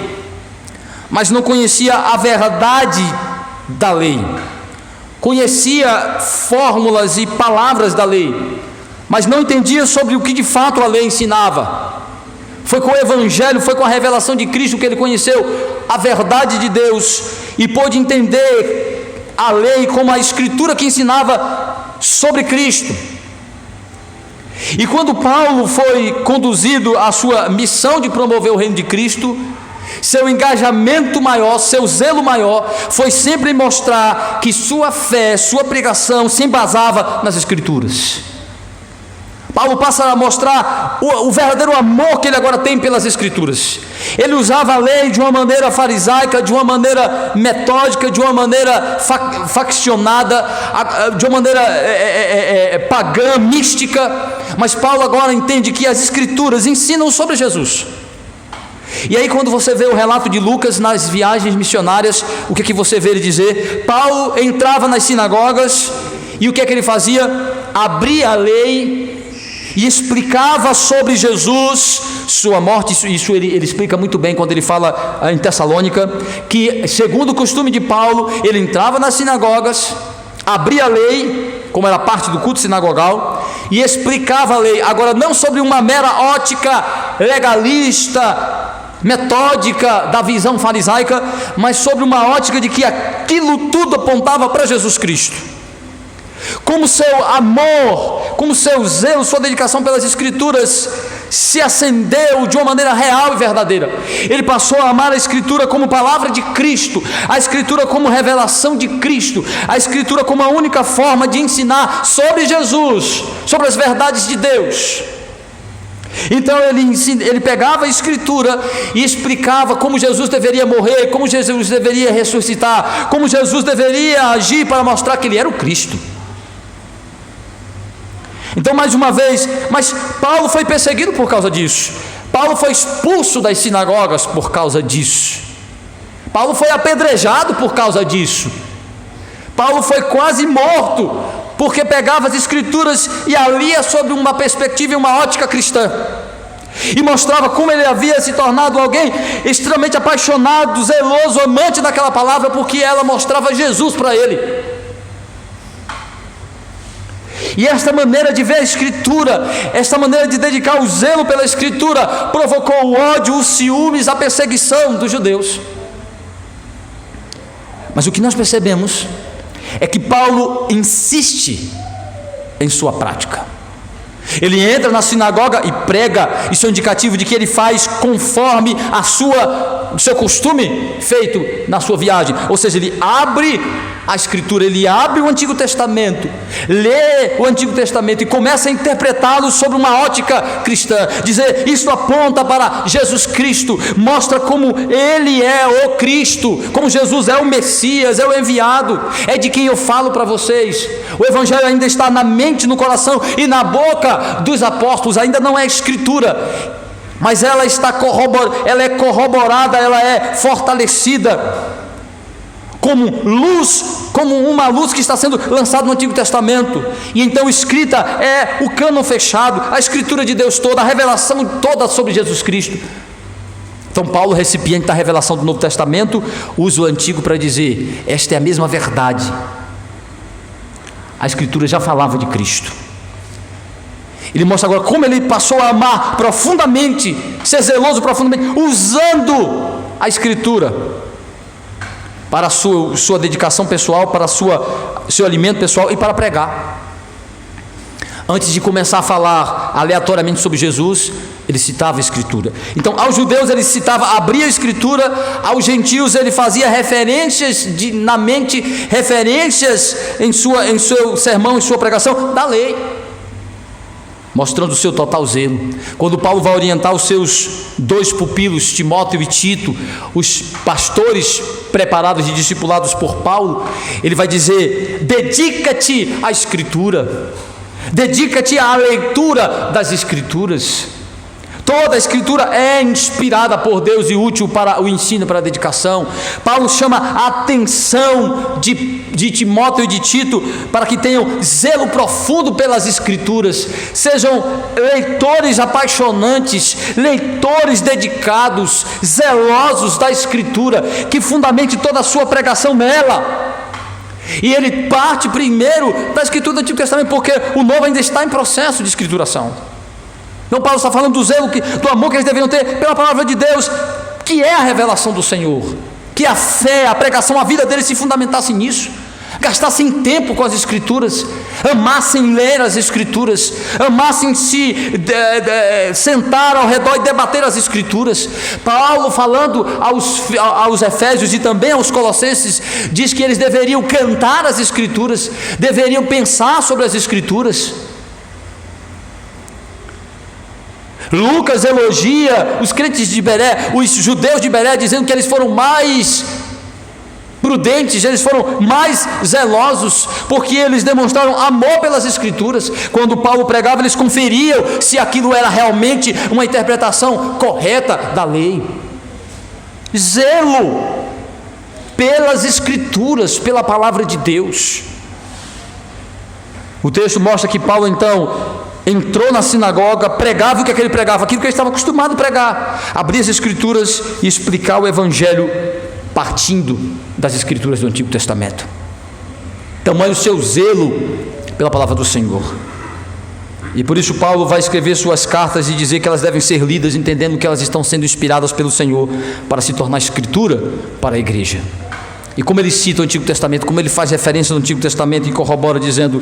Speaker 1: mas não conhecia a verdade da lei. Conhecia fórmulas e palavras da lei, mas não entendia sobre o que de fato a lei ensinava. Foi com o Evangelho, foi com a revelação de Cristo que ele conheceu a verdade de Deus e pôde entender a lei como a Escritura que ensinava sobre Cristo. E quando Paulo foi conduzido à sua missão de promover o reino de Cristo, seu engajamento maior, seu zelo maior, foi sempre mostrar que sua fé, sua pregação se embasava nas Escrituras. Paulo passa a mostrar o verdadeiro amor que ele agora tem pelas Escrituras. Ele usava a lei de uma maneira farisaica, de uma maneira metódica, de uma maneira faccionada, de uma maneira pagã, mística. Mas Paulo agora entende que as Escrituras ensinam sobre Jesus. E aí quando você vê o relato de Lucas nas viagens missionárias, o que você vê ele dizer? Paulo entrava nas sinagogas e o que ele fazia? Abria a lei e explicava sobre Jesus, sua morte. Isso ele explica muito bem quando ele fala em Tessalônica, que segundo o costume de Paulo, ele entrava nas sinagogas, abria a lei, como era parte do culto sinagogal, e explicava a lei, agora não sobre uma mera ótica legalista, metódica da visão farisaica, mas sobre uma ótica de que aquilo tudo apontava para Jesus Cristo. Como seu amor, como seu zelo, sua dedicação pelas Escrituras se acendeu de uma maneira real e verdadeira. Ele passou a amar a Escritura como palavra de Cristo, a Escritura como revelação de Cristo, a Escritura como a única forma de ensinar sobre Jesus, sobre as verdades de Deus. Então ele pegava a Escritura e explicava como Jesus deveria morrer, como Jesus deveria ressuscitar, como Jesus deveria agir para mostrar que ele era o Cristo. Então, mais uma vez, mas Paulo foi perseguido por causa disso. Paulo foi expulso das sinagogas por causa disso. Paulo foi apedrejado por causa disso. Paulo foi quase morto porque pegava as Escrituras e a lia sobre uma perspectiva e uma ótica cristã, e mostrava como ele havia se tornado alguém extremamente apaixonado, zeloso, amante daquela palavra, porque ela mostrava Jesus para ele. E esta maneira de ver a Escritura, esta maneira de dedicar o zelo pela Escritura, provocou o ódio, os ciúmes, a perseguição dos judeus. Mas o que nós percebemos é que Paulo insiste em sua prática. Ele entra na sinagoga e prega. Isso é um indicativo de que ele faz conforme o seu costume feito na sua viagem. Ou seja, ele abre a Escritura, ele abre o Antigo Testamento, lê o Antigo Testamento e começa a interpretá-lo sobre uma ótica cristã, dizer, isso aponta para Jesus Cristo, mostra como ele é o Cristo, como Jesus é o Messias, é o enviado, é de quem eu falo para vocês. O Evangelho ainda está na mente, no coração e na boca dos apóstolos, ainda não é Escritura, mas ela é corroborada, ela é fortalecida como luz, como uma luz que está sendo lançada no Antigo Testamento. E então escrita é o cânon fechado, a Escritura de Deus toda, a revelação toda sobre Jesus Cristo. Então Paulo, recipiente da revelação do Novo Testamento, usa o Antigo para dizer, esta é a mesma verdade. A Escritura já falava de Cristo. Ele mostra agora como ele passou a amar profundamente, ser zeloso profundamente, usando a Escritura para a sua dedicação pessoal, para seu alimento pessoal e para pregar. Antes de começar a falar aleatoriamente sobre Jesus, ele citava a Escritura. Então, aos judeus ele citava, abria a Escritura, aos gentios ele fazia referências na mente, referências em seu sermão, em sua pregação, da lei, mostrando o seu total zelo. Quando Paulo vai orientar os seus dois pupilos, Timóteo e Tito, os pastores preparados e discipulados por Paulo, ele vai dizer, dedica-te à Escritura, dedica-te à leitura das Escrituras. Toda a Escritura é inspirada por Deus e útil para o ensino, para a dedicação. Paulo chama a atenção de Timóteo e de Tito para que tenham zelo profundo pelas Escrituras, sejam leitores apaixonantes, leitores dedicados, zelosos da Escritura, que fundamente toda a sua pregação nela. E ele parte primeiro da Escritura do Antigo Testamento, porque o Novo ainda está em processo de escrituração. Então Paulo está falando do zelo, do amor que eles deveriam ter pela palavra de Deus, que é a revelação do Senhor, que a fé, a pregação, a vida deles se fundamentasse nisso, gastassem tempo com as Escrituras, amassem ler as Escrituras, amassem se sentar ao redor e debater as Escrituras. Paulo, falando aos Efésios e também aos Colossenses, diz que eles deveriam cantar as Escrituras, deveriam pensar sobre as Escrituras. Lucas elogia os crentes de Beré, os judeus de Beré, dizendo que eles foram mais prudentes, eles foram mais zelosos, porque eles demonstraram amor pelas Escrituras. Quando Paulo pregava, eles conferiam se aquilo era realmente uma interpretação correta da lei. Zelo pelas Escrituras, pela palavra de Deus. O texto mostra que Paulo então entrou na sinagoga, pregava o que ele pregava, aquilo que ele estava acostumado a pregar, abrir as Escrituras e explicar o Evangelho partindo das Escrituras do Antigo Testamento. Tamanho o seu zelo pela palavra do Senhor. E por isso Paulo vai escrever suas cartas e dizer que elas devem ser lidas entendendo que elas estão sendo inspiradas pelo Senhor para se tornar Escritura para a igreja. E como ele cita o Antigo Testamento, como ele faz referência no Antigo Testamento e corrobora dizendo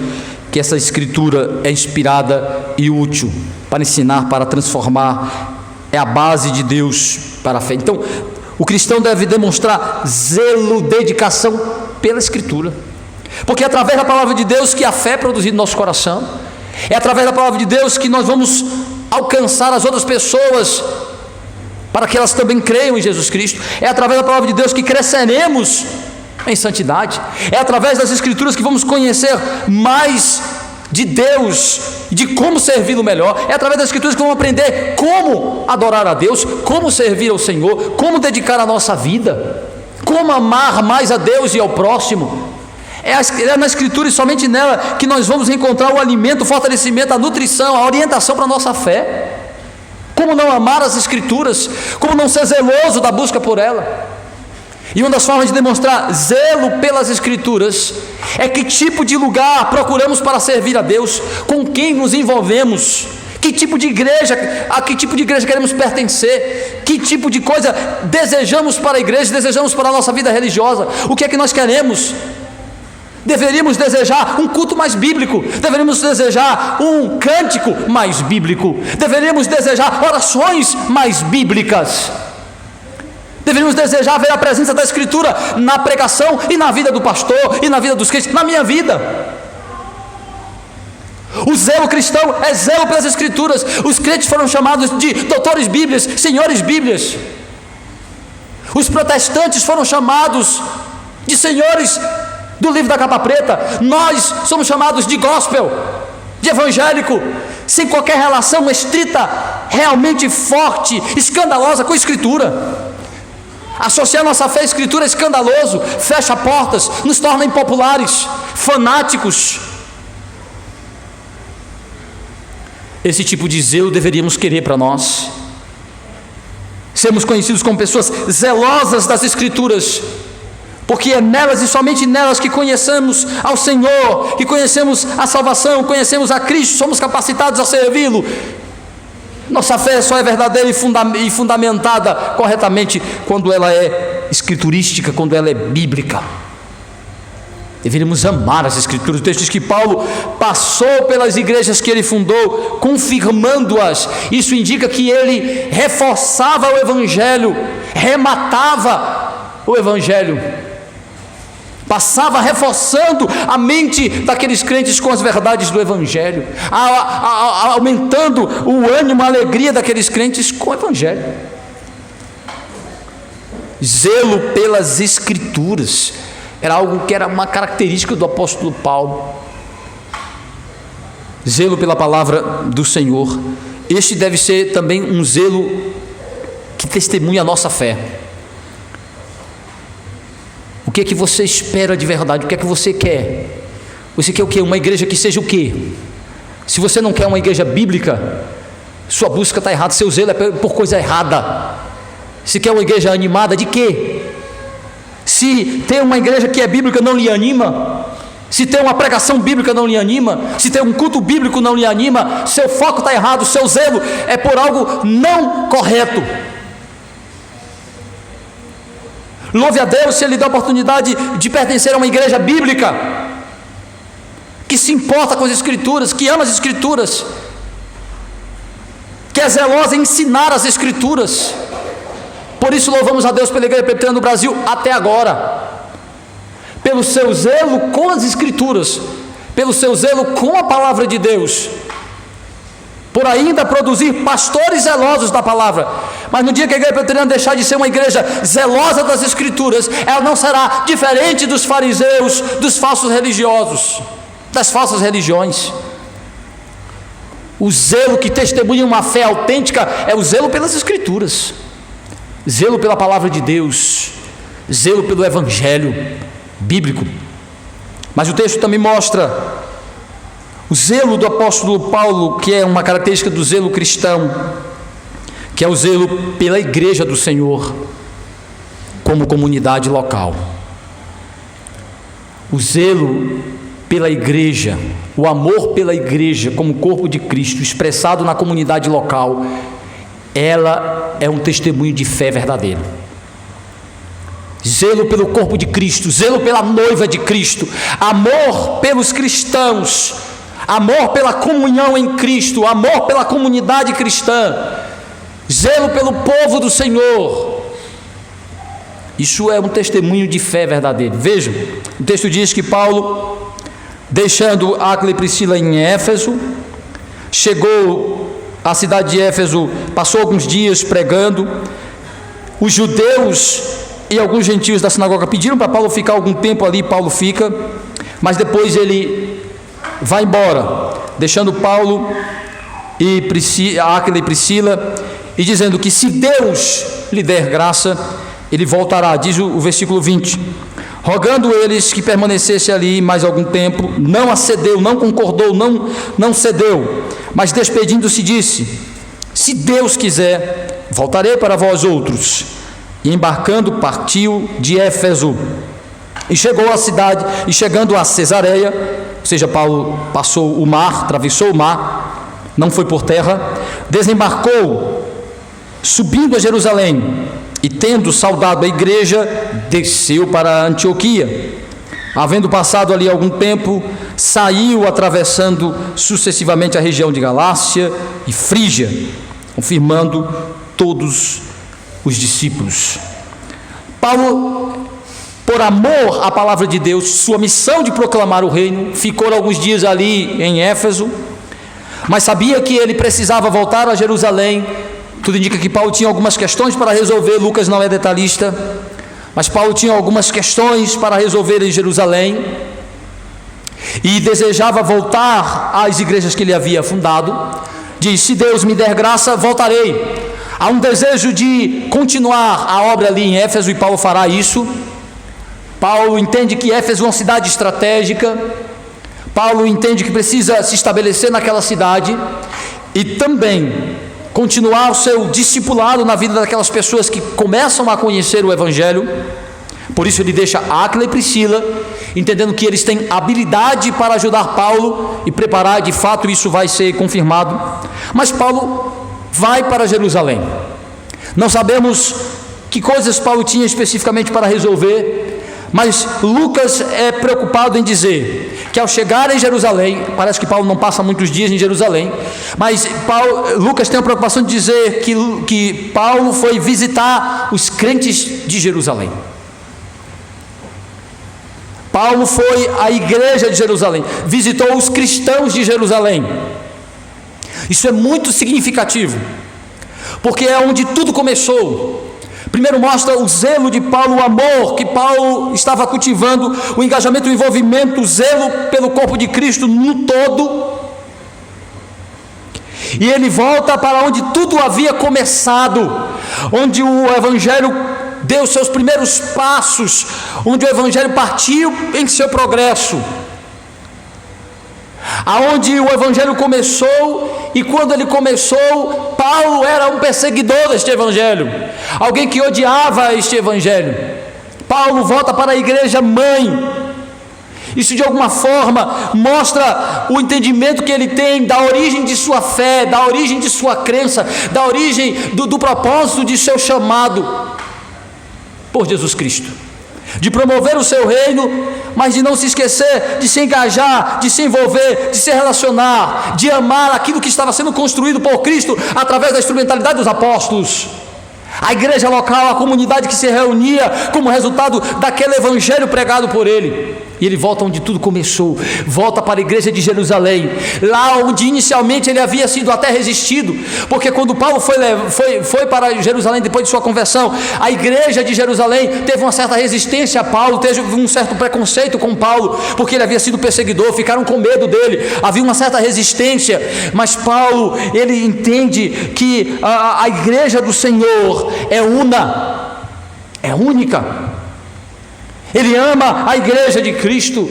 Speaker 1: que essa Escritura é inspirada e útil para ensinar, para transformar, é a base de Deus para a fé. Então, o cristão deve demonstrar zelo, dedicação pela Escritura, porque é através da palavra de Deus que a fé é produzida no nosso coração, é através da palavra de Deus que nós vamos alcançar as outras pessoas, para que elas também creiam em Jesus Cristo. É através da palavra de Deus que cresceremos em santidade. É através das Escrituras que vamos conhecer mais de Deus, de como servi-lo melhor. É através das Escrituras que vamos aprender como adorar a Deus, como servir ao Senhor, como dedicar a nossa vida, como amar mais a Deus e ao próximo. É na Escritura e somente nela que nós vamos encontrar o alimento, o fortalecimento, a nutrição, a orientação para a nossa fé. Como não amar as Escrituras, como não ser zeloso da busca por ela. E uma das formas de demonstrar zelo pelas Escrituras é que tipo de lugar procuramos para servir a Deus, com quem nos envolvemos, que tipo de igreja, a que tipo de igreja queremos pertencer, que tipo de coisa desejamos para a igreja, desejamos para a nossa vida religiosa, o que é que nós queremos. Deveríamos desejar um culto mais bíblico, deveríamos desejar um cântico mais bíblico, deveríamos desejar orações mais bíblicas, deveríamos desejar ver a presença da Escritura na pregação e na vida do pastor e na vida dos crentes, na minha vida. O zelo cristão é zelo pelas Escrituras. Os crentes foram chamados de doutores bíblias, senhores bíblias. Os protestantes foram chamados de senhores do livro da capa preta. Nós somos chamados de gospel, de evangélico, sem qualquer relação estrita, realmente forte, escandalosa com a Escritura. Associar nossa fé à Escritura é escandaloso, fecha portas, nos torna impopulares, fanáticos. Esse tipo de zelo deveríamos querer para nós, sermos conhecidos como pessoas zelosas das Escrituras, porque é nelas e somente nelas que conhecemos ao Senhor, que conhecemos a salvação, conhecemos a Cristo, somos capacitados a servi-lo. Nossa fé só é verdadeira e fundamentada corretamente quando ela é escriturística, quando ela é bíblica. Deveríamos amar as Escrituras. O texto diz que Paulo passou pelas igrejas que ele fundou, confirmando-as. Isso indica que ele reforçava o Evangelho, rematava o Evangelho, passava reforçando a mente daqueles crentes com as verdades do Evangelho, aumentando o ânimo, a alegria daqueles crentes com o Evangelho. Zelo pelas Escrituras era algo que era uma característica do apóstolo Paulo. Zelo pela palavra do Senhor este deve ser também um zelo que testemunha a nossa fé. O que é que você espera de verdade? O que é que você quer? Você quer o quê? Uma igreja que seja o quê? Se você não quer uma igreja bíblica, sua busca está errada, seu zelo é por coisa errada. Se quer uma igreja animada, de quê? Se ter uma igreja que é bíblica não lhe anima, se ter uma pregação bíblica não lhe anima, se ter um culto bíblico não lhe anima, seu foco está errado, seu zelo é por algo não correto. Louve a Deus se Ele dá a oportunidade de pertencer a uma igreja bíblica, que se importa com as Escrituras, que ama as Escrituras, que é zelosa em ensinar as Escrituras. Por isso louvamos a Deus pela Igreja Presbiteriana do Brasil até agora, pelo seu zelo com as Escrituras, pelo seu zelo com a Palavra de Deus, por ainda produzir pastores zelosos da Palavra. Mas no dia que a Igreja Presbiteriana deixar de ser uma igreja zelosa das Escrituras, ela não será diferente dos fariseus, dos falsos religiosos, das falsas religiões. O zelo que testemunha uma fé autêntica é o zelo pelas Escrituras, zelo pela Palavra de Deus, zelo pelo Evangelho bíblico. Mas o texto também mostra o zelo do apóstolo Paulo, que é uma característica do zelo cristão, que é o zelo pela igreja do Senhor como comunidade local. O zelo pela igreja, o amor pela igreja como corpo de Cristo expressado na comunidade local, ela é um testemunho de fé verdadeiro. Zelo pelo corpo de Cristo, zelo pela noiva de Cristo, amor pelos cristãos, amor pela comunhão em Cristo, amor pela comunidade cristã, zelo pelo povo do Senhor. Isso é um testemunho de fé verdadeiro. Vejam, o texto diz que Paulo, deixando Áquila e Priscila em Éfeso, chegou à cidade de Éfeso, passou alguns dias pregando. Os judeus e alguns gentios da sinagoga pediram para Paulo ficar algum tempo ali. Paulo fica, mas depois ele vai embora, deixando Paulo e Áquila e Priscila, e dizendo que se Deus lhe der graça, ele voltará. Diz o versículo 20: rogando eles que permanecesse ali mais algum tempo, não acedeu, não concordou, não cedeu, mas despedindo-se disse: se Deus quiser, voltarei para vós outros. E embarcando, partiu de Éfeso e chegou à cidade, e chegando a Cesareia, ou seja, Paulo passou o mar, atravessou o mar, não foi por terra, desembarcou, subindo a Jerusalém, e tendo saudado a igreja, desceu para Antioquia. Havendo passado ali algum tempo, saiu atravessando sucessivamente a região de Galácia e Frígia, confirmando todos os discípulos. Paulo, por amor à palavra de Deus, sua missão de proclamar o reino, ficou alguns dias ali em Éfeso, mas sabia que ele precisava voltar a Jerusalém. Tudo indica que Paulo tinha algumas questões para resolver. Lucas não é detalhista, mas Paulo tinha algumas questões para resolver em Jerusalém e desejava voltar às igrejas que ele havia fundado. Diz: se Deus me der graça, voltarei. Há um desejo de continuar a obra ali em Éfeso, e Paulo fará isso. Paulo entende que Éfeso é uma cidade estratégica. Paulo entende que precisa se estabelecer naquela cidade e também continuar o seu discipulado na vida daquelas pessoas que começam a conhecer o Evangelho. Por isso ele deixa Áquila e Priscila, entendendo que eles têm habilidade para ajudar Paulo e preparar. De fato isso vai ser confirmado. Mas Paulo vai para Jerusalém. Não sabemos que coisas Paulo tinha especificamente para resolver, mas Lucas é preocupado em dizer que ao chegar em Jerusalém, parece que Paulo não passa muitos dias em Jerusalém, mas Lucas tem a preocupação de dizer que Paulo foi visitar os crentes de Jerusalém. Paulo foi à igreja de Jerusalém, visitou os cristãos de Jerusalém. Isso é muito significativo, porque é onde tudo começou. Primeiro mostra o zelo de Paulo, o amor que Paulo estava cultivando, o engajamento, o envolvimento, o zelo pelo corpo de Cristo no todo. e ele volta para onde tudo havia começado, onde o Evangelho deu seus primeiros passos, onde o Evangelho partiu em seu progresso, aonde o Evangelho começou. E quando ele começou, Paulo era um perseguidor deste Evangelho, alguém que odiava este Evangelho. Paulo volta para a igreja mãe. Isso de alguma forma mostra o entendimento que ele tem da origem de sua fé, da origem de sua crença, da origem do propósito de seu chamado por Jesus Cristo, de promover o seu reino, mas de não se esquecer de se engajar, de se envolver, de se relacionar, de amar aquilo que estava sendo construído por Cristo através da instrumentalidade dos apóstolos. A igreja local, a comunidade que se reunia como resultado daquele evangelho pregado por ele. E ele volta onde tudo começou, volta para a igreja de Jerusalém, lá onde inicialmente ele havia sido até resistido, porque quando Paulo foi para Jerusalém depois de sua conversão, a igreja de Jerusalém teve uma certa resistência a Paulo, teve um certo preconceito com Paulo, porque ele havia sido perseguidor, ficaram com medo dele, havia uma certa resistência, mas Paulo, ele entende que a igreja do Senhor é única. Ele ama a igreja de Cristo.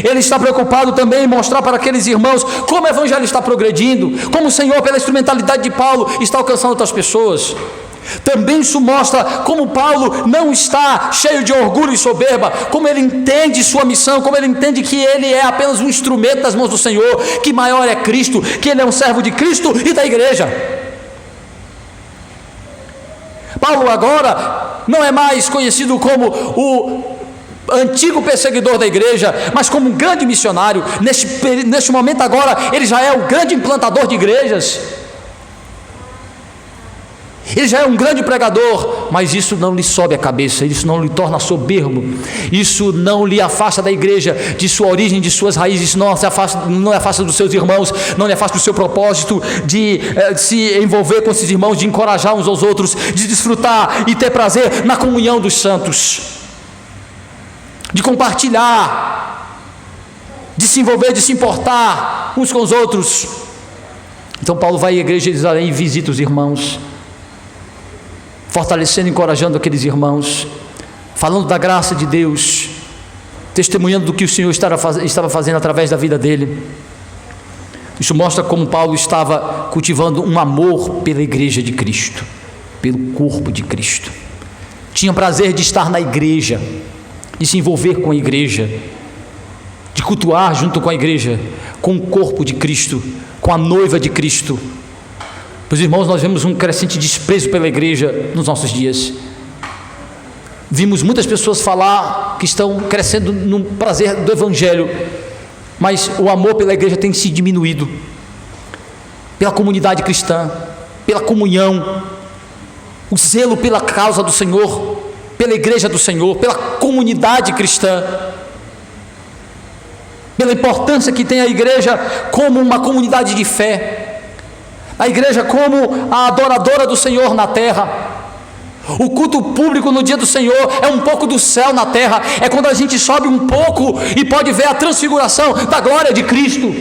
Speaker 1: Ele está preocupado também em mostrar para aqueles irmãos como o evangelho está progredindo, como o Senhor, pela instrumentalidade de Paulo, está alcançando outras pessoas. Também isso mostra como Paulo não está cheio de orgulho e soberba, como ele entende sua missão, como ele entende que ele é apenas um instrumento das mãos do Senhor, que maior é Cristo, que ele é um servo de Cristo e da igreja. Paulo agora não é mais conhecido como o antigo perseguidor da igreja, mas como um grande missionário. Neste momento agora, ele já é o grande implantador de igrejas, ele já é um grande pregador, mas isso não lhe sobe a cabeça, isso não lhe torna soberbo, isso não lhe afasta da igreja, de sua origem, de suas raízes, isso não lhe afasta dos seus irmãos, não lhe afasta do seu propósito de se envolver com esses irmãos, de encorajar uns aos outros, de desfrutar e ter prazer na comunhão dos santos, de compartilhar, de se envolver, de se importar uns com os outros. Então Paulo vai à igreja de Jerusalém e visita os irmãos, fortalecendo e encorajando aqueles irmãos, falando da graça de Deus, testemunhando do que o Senhor estava fazendo através da vida dele. Isso mostra como Paulo estava cultivando um amor pela igreja de Cristo, pelo corpo de Cristo. Tinha prazer de estar na igreja, de se envolver com a igreja, de cultuar junto com a igreja, com o corpo de Cristo, com a noiva de Cristo. Meus irmãos, nós vemos um crescente desprezo pela igreja nos nossos dias. Vimos muitas pessoas falar que estão crescendo no prazer do evangelho, mas o amor pela igreja tem se diminuído, pela comunidade cristã, pela comunhão, o zelo pela causa do Senhor, pela igreja do Senhor, pela comunidade cristã, pela importância que tem a igreja como uma comunidade de fé, a igreja como a adoradora do Senhor na terra. O culto público no dia do Senhor é um pouco do céu na terra, é quando a gente sobe um pouco e pode ver a transfiguração da glória de Cristo,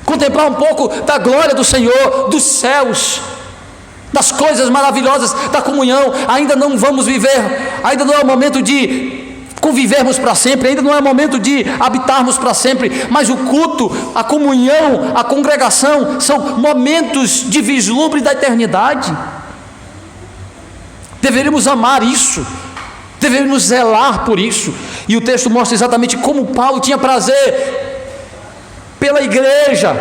Speaker 1: contemplar um pouco da glória do Senhor, dos céus, das coisas maravilhosas da comunhão. Ainda não vamos viver, ainda não é o momento de convivermos para sempre, ainda não é o momento de habitarmos para sempre, mas o culto, a comunhão, a congregação são momentos de vislumbre da eternidade. Deveríamos amar isso, deveríamos zelar por isso, e o texto mostra exatamente como Paulo tinha prazer pela igreja.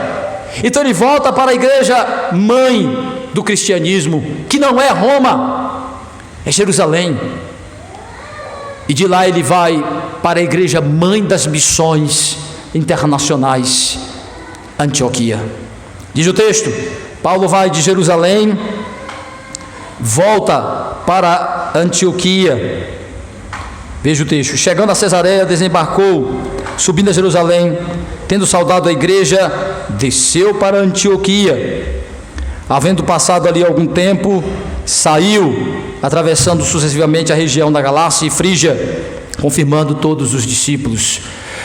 Speaker 1: Então ele volta para a igreja mãe do cristianismo, que não é Roma, é Jerusalém, e de lá ele vai para a igreja mãe das missões internacionais, Antioquia. Diz o texto, Paulo vai de Jerusalém, volta para Antioquia. Veja o texto, chegando a Cesareia, desembarcou, subindo a Jerusalém, tendo saudado a igreja, desceu para Antioquia. Havendo passado ali algum tempo, saiu, atravessando sucessivamente a região da Galácia e Frígia, confirmando todos os discípulos.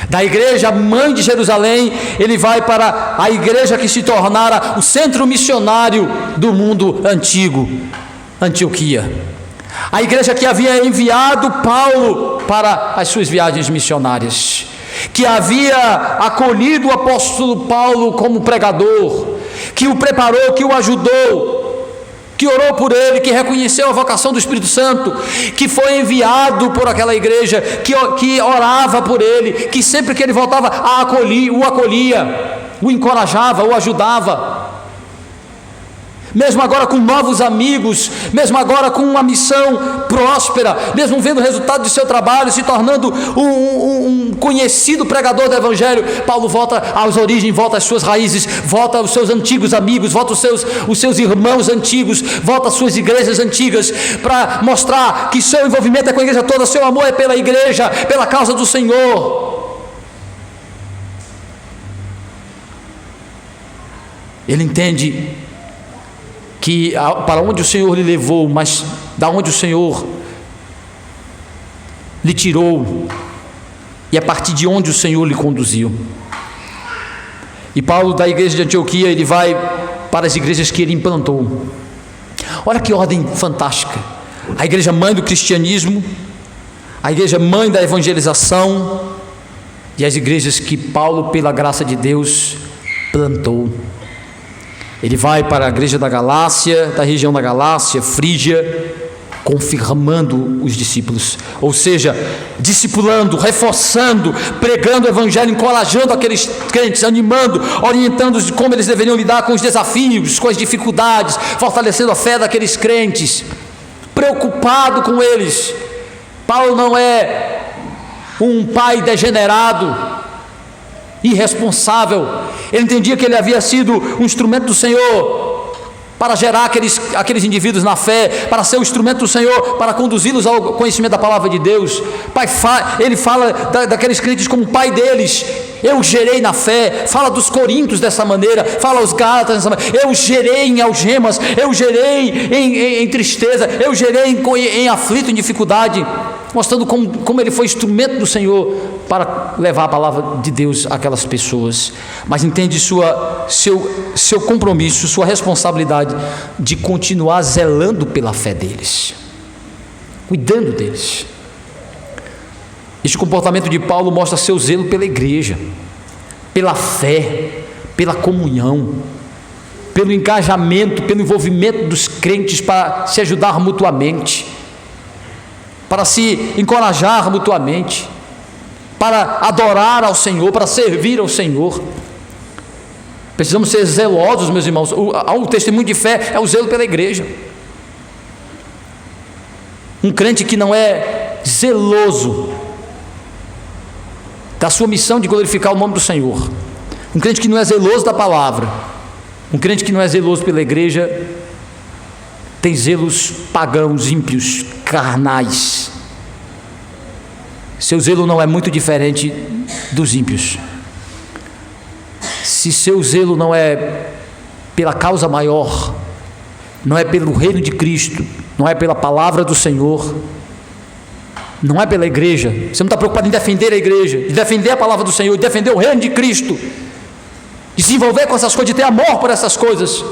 Speaker 1: Da igreja mãe de Jerusalém, ele vai para a igreja que se tornara o centro missionário do mundo antigo, Antioquia. A igreja que havia enviado Paulo para as suas viagens missionárias, que havia acolhido o apóstolo Paulo como pregador, que o preparou, que o ajudou, que orou por ele, que reconheceu a vocação do Espírito Santo, que foi enviado por aquela igreja, que orava por ele, que sempre que ele voltava o acolhia, o encorajava, o ajudava. Mesmo agora com novos amigos, mesmo agora com uma missão próspera, mesmo vendo o resultado de seu trabalho, se tornando um conhecido pregador do Evangelho, Paulo volta às origens, volta às suas raízes, volta aos seus antigos amigos, volta os seus irmãos antigos, volta às suas igrejas antigas, para mostrar que seu envolvimento é com a igreja toda, seu amor é pela igreja, pela causa do Senhor. Ele entende que para onde o Senhor lhe levou, mas da onde o Senhor lhe tirou, e a partir de onde o Senhor lhe conduziu. E Paulo, da igreja de Antioquia, ele vai para as igrejas que ele implantou. Olha que ordem fantástica: a igreja mãe do cristianismo, a igreja mãe da evangelização, e as igrejas que Paulo, pela graça de Deus, plantou. Ele vai para a igreja da Galácia, da região da Galácia, Frígia, confirmando os discípulos, ou seja, discipulando, reforçando, pregando o evangelho, encorajando aqueles crentes, animando, orientando-os de como eles deveriam lidar com os desafios, com as dificuldades, fortalecendo a fé daqueles crentes, preocupado com eles. Paulo não é um pai degenerado, irresponsável. Ele entendia que ele havia sido um instrumento do Senhor para gerar aqueles indivíduos na fé, para ser o instrumento do Senhor, para conduzi-los ao conhecimento da palavra de Deus. Ele fala daqueles crentes como pai deles. Eu gerei na fé. Fala dos coríntios dessa maneira, fala aos gálatas dessa maneira. Eu gerei em algemas, eu gerei em tristeza, eu gerei em aflito, em dificuldade, mostrando como ele foi instrumento do Senhor para levar a palavra de Deus àquelas pessoas. Mas entende seu compromisso, sua responsabilidade de continuar zelando pela fé deles, cuidando deles. Este comportamento de Paulo mostra seu zelo pela igreja, pela fé, pela comunhão, pelo engajamento, pelo envolvimento dos crentes para se ajudar mutuamente, para se encorajar mutuamente, para adorar ao Senhor, para servir ao Senhor. Precisamos ser zelosos, meus irmãos. O testemunho de fé é o zelo pela igreja. Um crente que não é zeloso da sua missão de glorificar o nome do Senhor, um crente que não é zeloso da palavra, um crente que não é zeloso pela igreja, tem zelos pagãos, ímpios, carnais. Seu zelo não é muito diferente dos ímpios. Se seu zelo não é pela causa maior, não é pelo reino de Cristo, não é pela palavra do Senhor, não é pela igreja, você não está preocupado em defender a igreja, de defender a palavra do Senhor, de defender o reino de Cristo, de se envolver com essas coisas, de ter amor por essas coisas,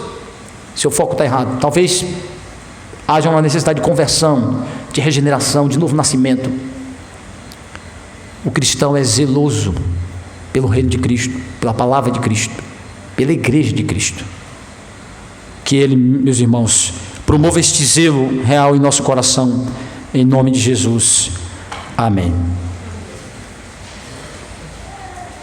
Speaker 1: seu foco está errado. Talvez haja uma necessidade de conversão, de regeneração, de novo nascimento. O cristão é zeloso pelo reino de Cristo, pela palavra de Cristo, pela igreja de Cristo. Que Ele, meus irmãos, promova este zelo real em nosso coração, em nome de Jesus. Amém.